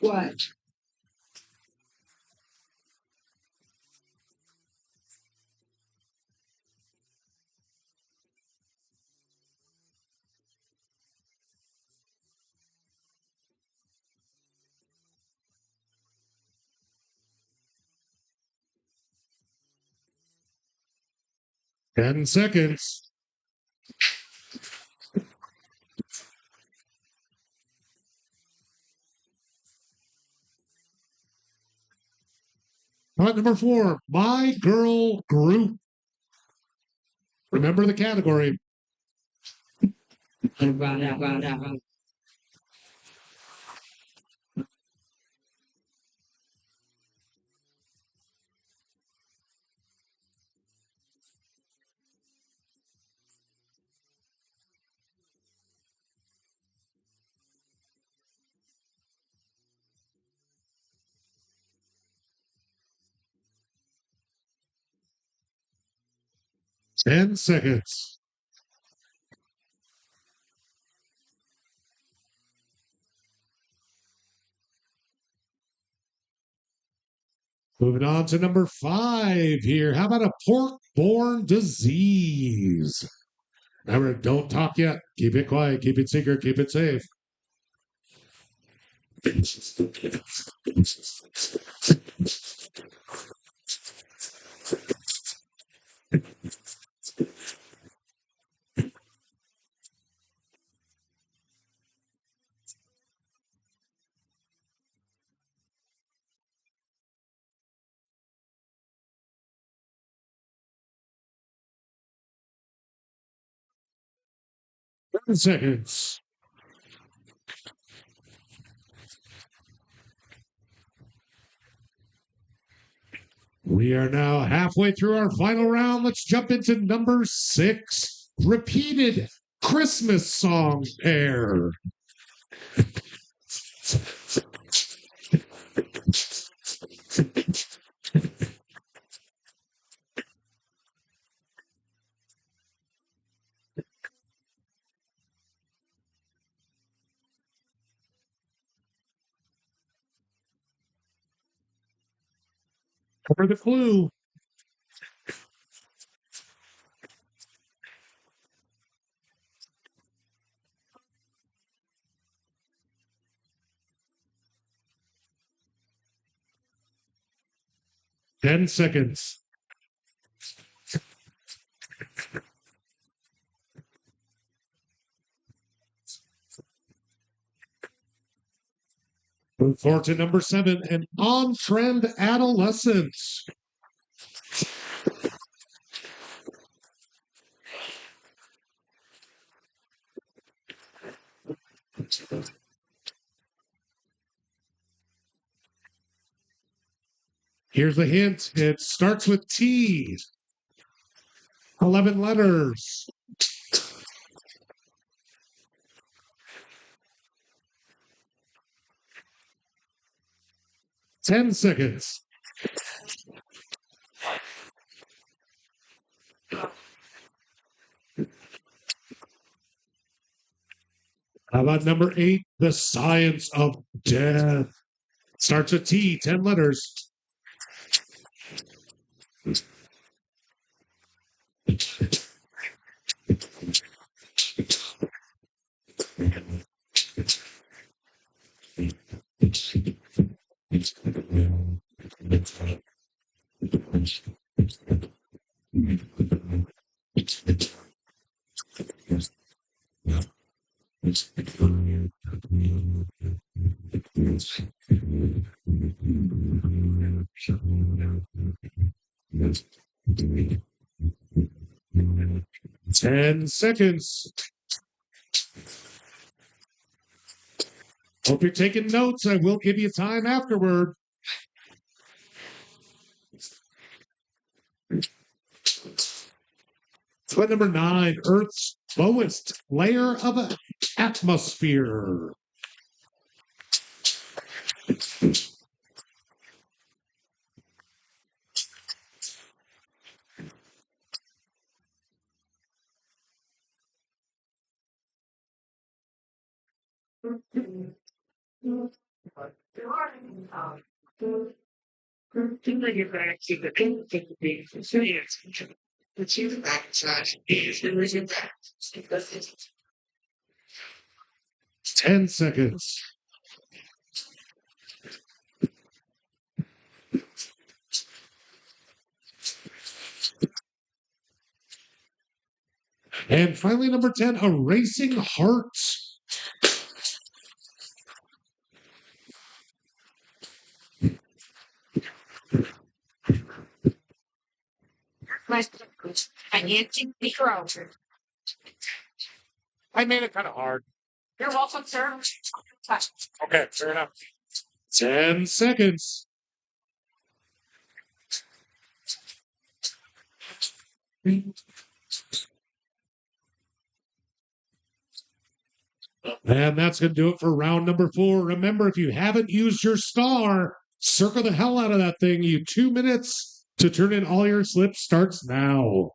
What? Ten seconds. How about number 4, my girl group? Remember the category. 10 seconds. Moving on to number 5 here. How about a pork-borne disease? Remember, don't talk yet. Keep it quiet. Keep it secret. Keep it safe. Seconds. We are now halfway through our final round. Let's jump into number 6. Repeated Christmas song pair. For the clue. Ten seconds. Move forward to number 7, an on-trend adolescent. Here's a hint. It starts with T. 11 letters. Ten seconds. How about number 8? The Science of Death. Starts with T, 10 letters. 10 seconds. Hope you're taking notes. I will give you time afterward. Slip number 9, Earth's lowest layer of atmosphere. Ten seconds. And finally, number 10, a racing heart. I need to be out. I made it kind of hard. You're welcome, sir. Okay, fair enough. 10 seconds. And that's going to do it for round number 4. Remember, if you haven't used your star, circle the hell out of that thing. You 2 minutes to turn in all your slips starts now.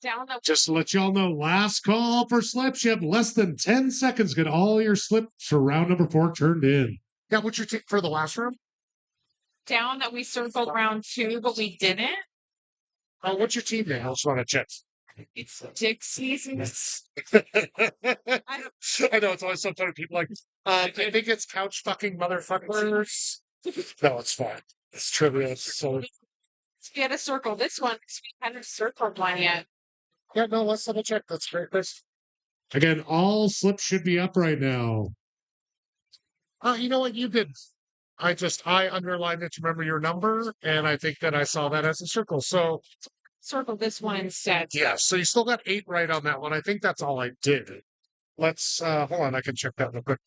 Down the Just to let y'all know, last call for slips. You have less than 10 seconds. Get all your slips for round number 4 turned in. Yeah, what's your tick for the last round? down that we circled round 2, but we didn't. What's your team name? I just want to check. It's Dixie's. I know it's always sometimes people like. I think it's couch fucking motherfuckers. No, it's fine. It's trivia. So We had to circle this one because we hadn't circled one yet. yeah, no, let's double check. That's great. Chris. Again, all slips should be up right now. You know what you did? I underlined it to remember your number, and I think that I saw that as a circle. So Circle this one instead. yeah, so you still got 8 right on that one. I think that's all I did. Let's hold on, I can check that real quick.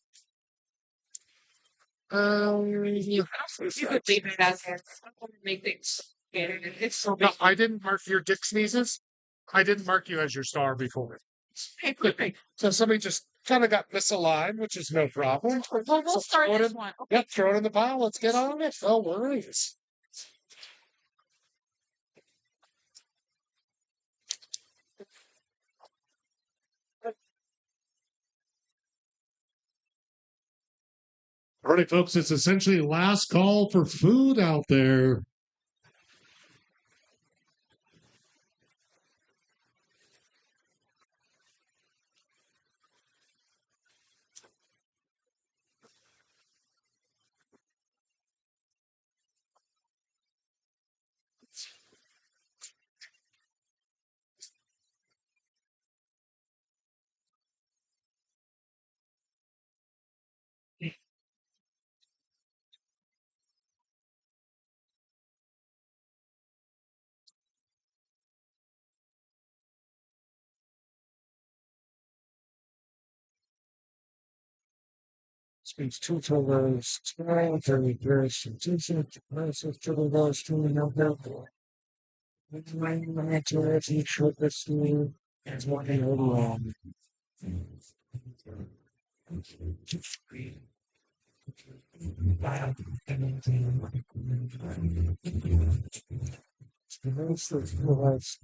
You could leave it as is. I want to make things better. It's so No, big. I didn't mark your dick sneezes. I didn't mark you as your star before. So somebody just kind of got misaligned, which is no problem. Well, we'll start throw it this in, one. yep, throw it in the pile. Let's get on it. No worries. All right, folks, it's essentially last call for food out there. Speaks two totals, 12, 33, 66, 26, triple goes to the November. It's my maturity short the school as what they hold on. The most of the life,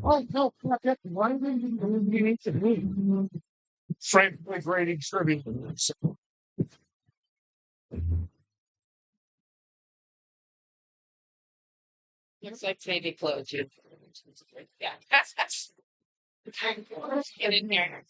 oh, no, not yet. Why did you need to me? Frankly, grading trivia. Looks like maybe close you. Yeah. Get in here.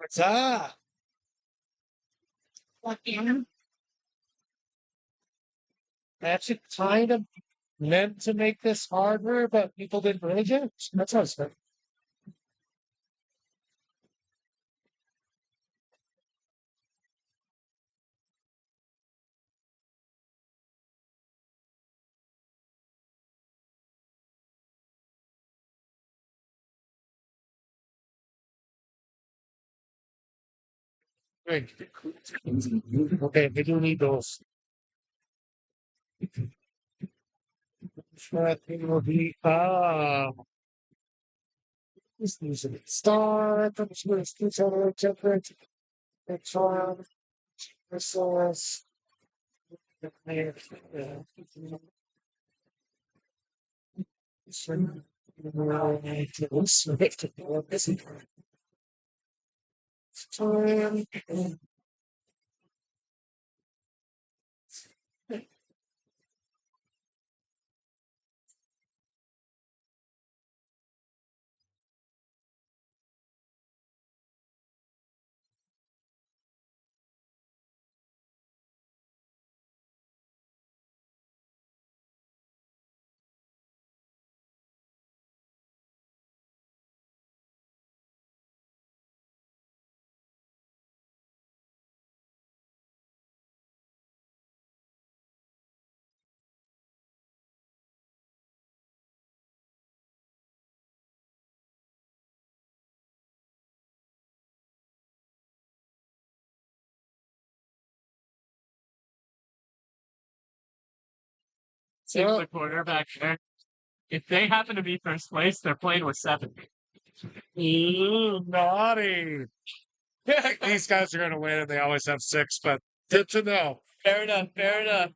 What's that? Yeah. That's it kind of meant to make this harder, but people didn't really get it. That's how it's been. Great. Okay, we do need those. That thing will be this music start. That's where it's different. It's on. This is. Time. Seems the quarterback there. If they happen to be first place, they're playing with 7. Ooh, naughty. These guys are going to win, and they always have 6, but good to know. Fair enough. Fair enough.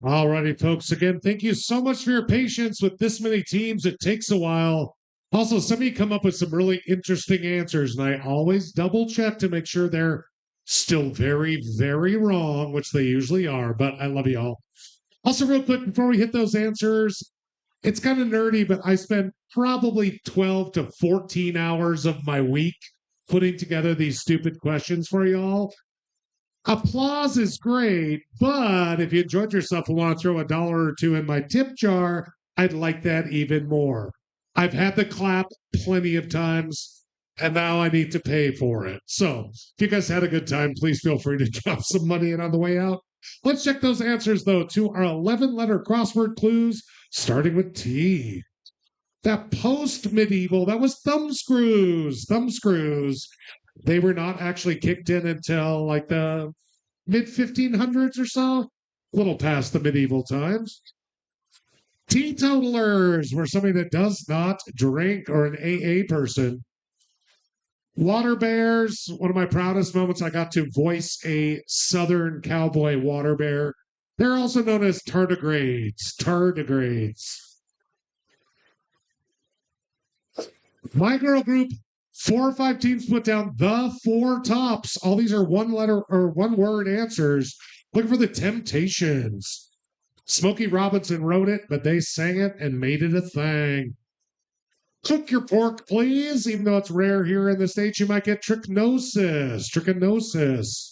Alrighty, folks. Again, thank you so much for your patience with this many teams. It takes a while. Also, some of you come up with some really interesting answers, and I always double check to make sure they're still very, very wrong, which they usually are, but I love you all. Also, real quick, before we hit those answers, it's kind of nerdy, but I spend probably 12 to 14 hours of my week putting together these stupid questions for y'all. Applause is great, but if you enjoyed yourself and want to throw $1 or $2 in my tip jar, I'd like that even more. I've had the clap plenty of times, and now I need to pay for it. So if you guys had a good time, please feel free to drop some money in on the way out. Let's check those answers, though, to our 11-letter crossword clues, starting with T. That post-medieval, that was thumb screws. Thumb screws. They were not actually kicked in until like the mid-1500s or so, a little past the medieval times. Teetotalers were somebody that does not drink, or an AA person. Water bears, one of my proudest moments, I got to voice a Southern cowboy water bear. They're also known as tardigrades. Tardigrades. My girl group, 4 or 5 teams put down the 4 tops. All these are one letter or one word answers. Looking for the Temptations. Smokey Robinson wrote it, but they sang it and made it a thing. Cook your pork, please. Even though it's rare here in the States, you might get trichinosis. Trichinosis.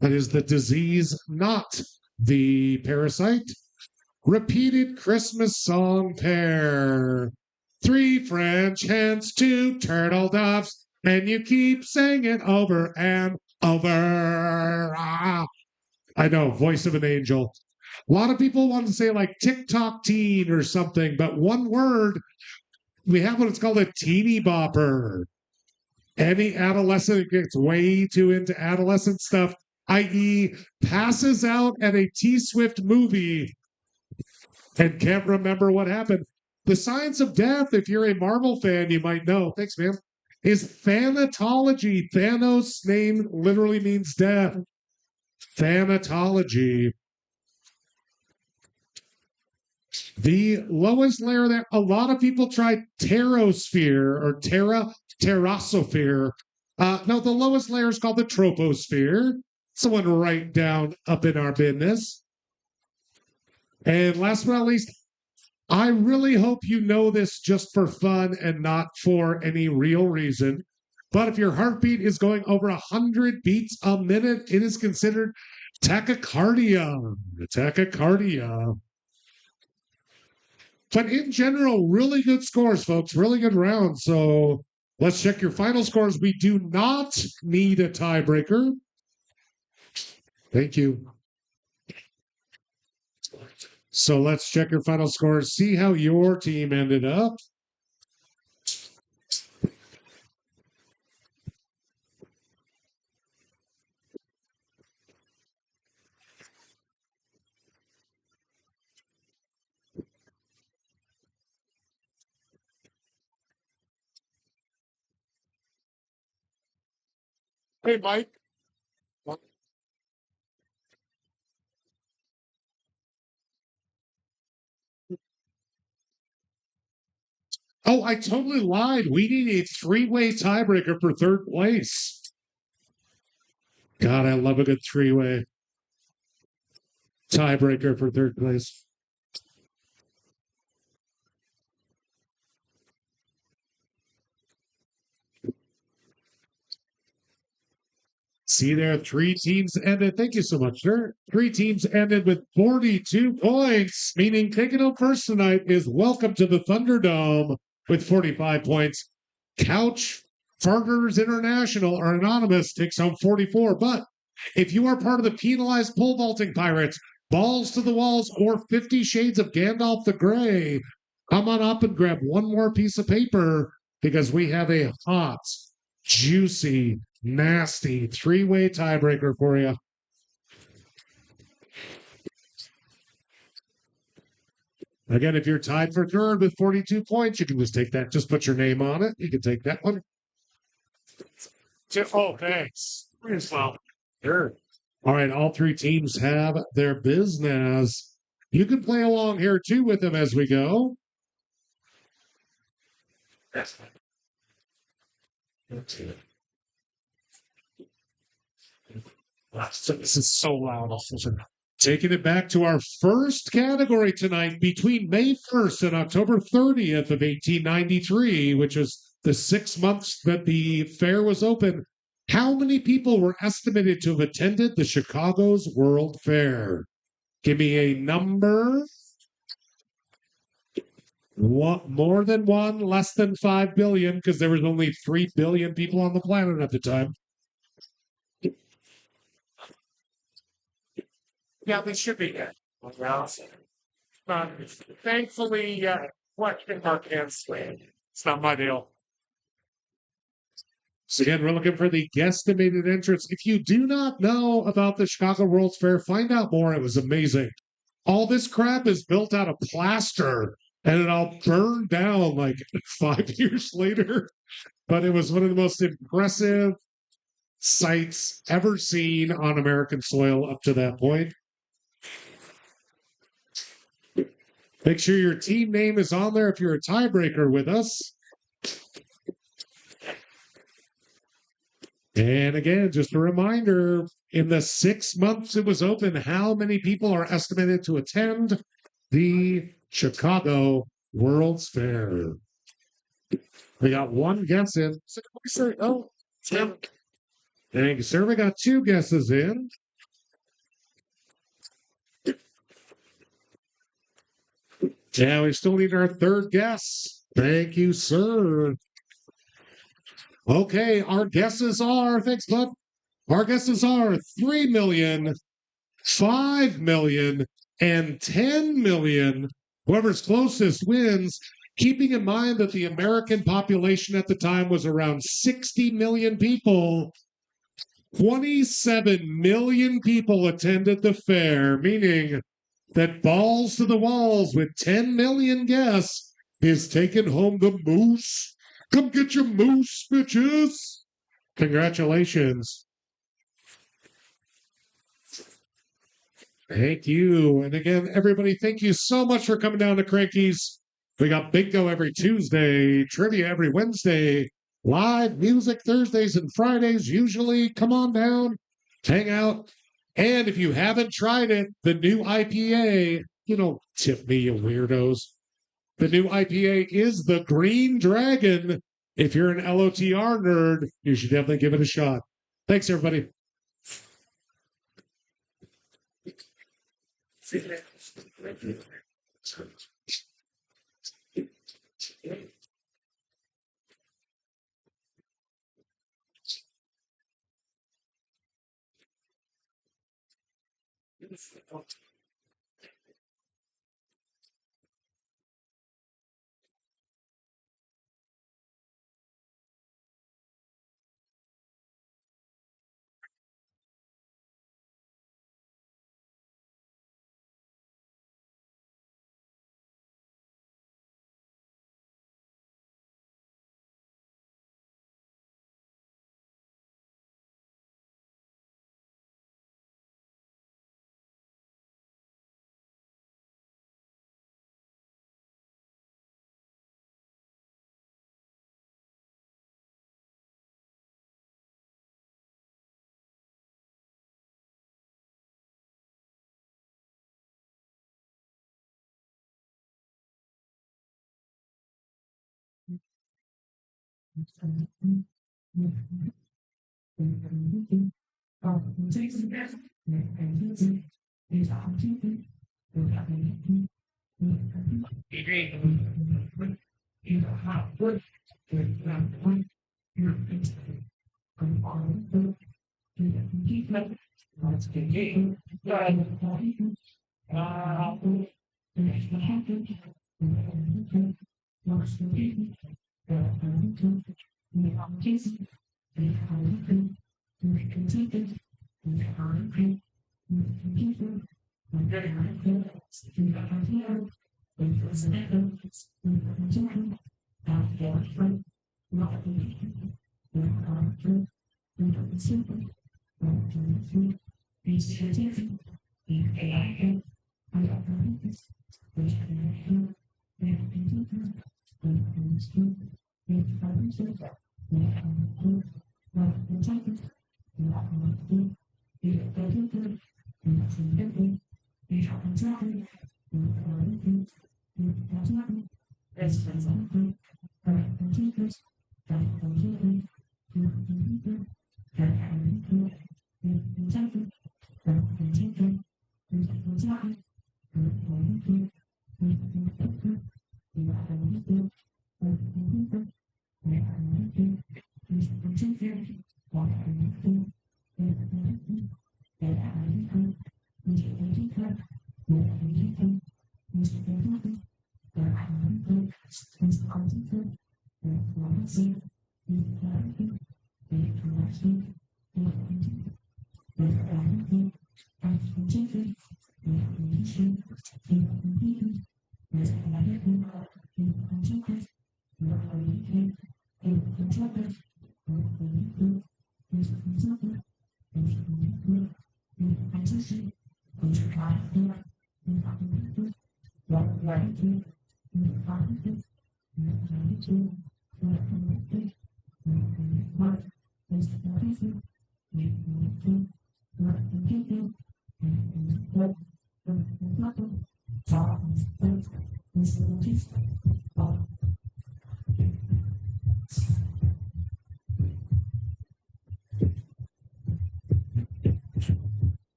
That is the disease, not the parasite. Repeated Christmas song pair. 3 French hens, 2 turtle doves, and you keep saying it over and over. Ah. I know, voice of an angel. A lot of people want to say like TikTok teen or something, but one word, we have what it's called a teeny bopper. Any adolescent gets way too into adolescent stuff, i.e., passes out at a T-Swift movie and can't remember what happened. The science of death, if you're a Marvel fan, you might know, thanks, man, is thanatology. Thanos' name literally means death. Thanatology. The lowest layer there, a lot of people tried Terrosphere or Terrasosphere. No, the lowest layer is called the Troposphere. Someone write down up in our business. And last but not least, I really hope you know this just for fun and not for any real reason. But if your heartbeat is going over 100 beats a minute, it is considered tachycardia. Tachycardia. But in general, really good scores, folks. Really good round. So let's check your final scores. We do not need a tiebreaker. Thank you. So let's check your final scores. See how your team ended up. Hey, Mike. Oh, I totally lied. We need a 3-way tiebreaker for 3rd place. God, I love a good 3-way tiebreaker for 3rd place. See there, 3 teams ended. Thank you so much, sir. 3 teams ended with 42 points, meaning taking home first tonight is Welcome to the Thunderdome with 45 points. Couch Fargers International or Anonymous takes home 44. But if you are part of the penalized pole vaulting pirates, Balls to the Walls, or 50 Shades of Gandalf the Grey, come on up and grab one more piece of paper because we have a hot, juicy, nasty 3-way tiebreaker for you. Again, if you're tied for 3rd with 42 points, you can just take that. Just put your name on it. You can take that one. Oh, thanks. Well, Sure. All right, all 3 teams have their business. You can play along here too with them as we go. This is so loud. Taking it back to our first category tonight between May 1st and October 30th of 1893, which is the 6 months that the fair was open. How many people were estimated to have attended the Chicago's World Fair? Give me a number. More than one, less than 5 billion, because there was only 3 billion people on the planet at the time. Yeah, they should be good. Thankfully, question mark can't swing. It's not my deal. So again, we're looking for the guesstimated entrance. If you do not know about the Chicago World's Fair, find out more. It was amazing. All this crap is built out of plaster, and it all burned down like 5 years later. But it was one of the most impressive sights ever seen on American soil up to that point. Make sure your team name is on there if you're a tiebreaker with us. And again, just a reminder, in the 6 months it was open, how many people are estimated to attend the Chicago World's Fair? We got one guess in. Oh, Tim. Thank you, sir. We got 2 guesses in. Yeah, we still need our 3rd guess. Thank you, sir. Okay, our guesses are, thanks, bud. Our guesses are 3 million, 5 million, and 10 million. Whoever's closest wins, keeping in mind that the American population at the time was around 60 million people. 27 million people attended the fair, meaning that balls to the walls with 10 million guests is taking home the moose. Come get your moose, bitches. Congratulations. Thank you. And again, everybody, thank you so much for coming down to Cranky's. We got Bingo every Tuesday, trivia every Wednesday, live music Thursdays and Fridays. Usually, come on down, hang out. And if you haven't tried it, the new IPA, tip me, you weirdos. The new IPA is the Green Dragon. If you're an LOTR nerd, you should definitely give it a shot. Thanks, everybody.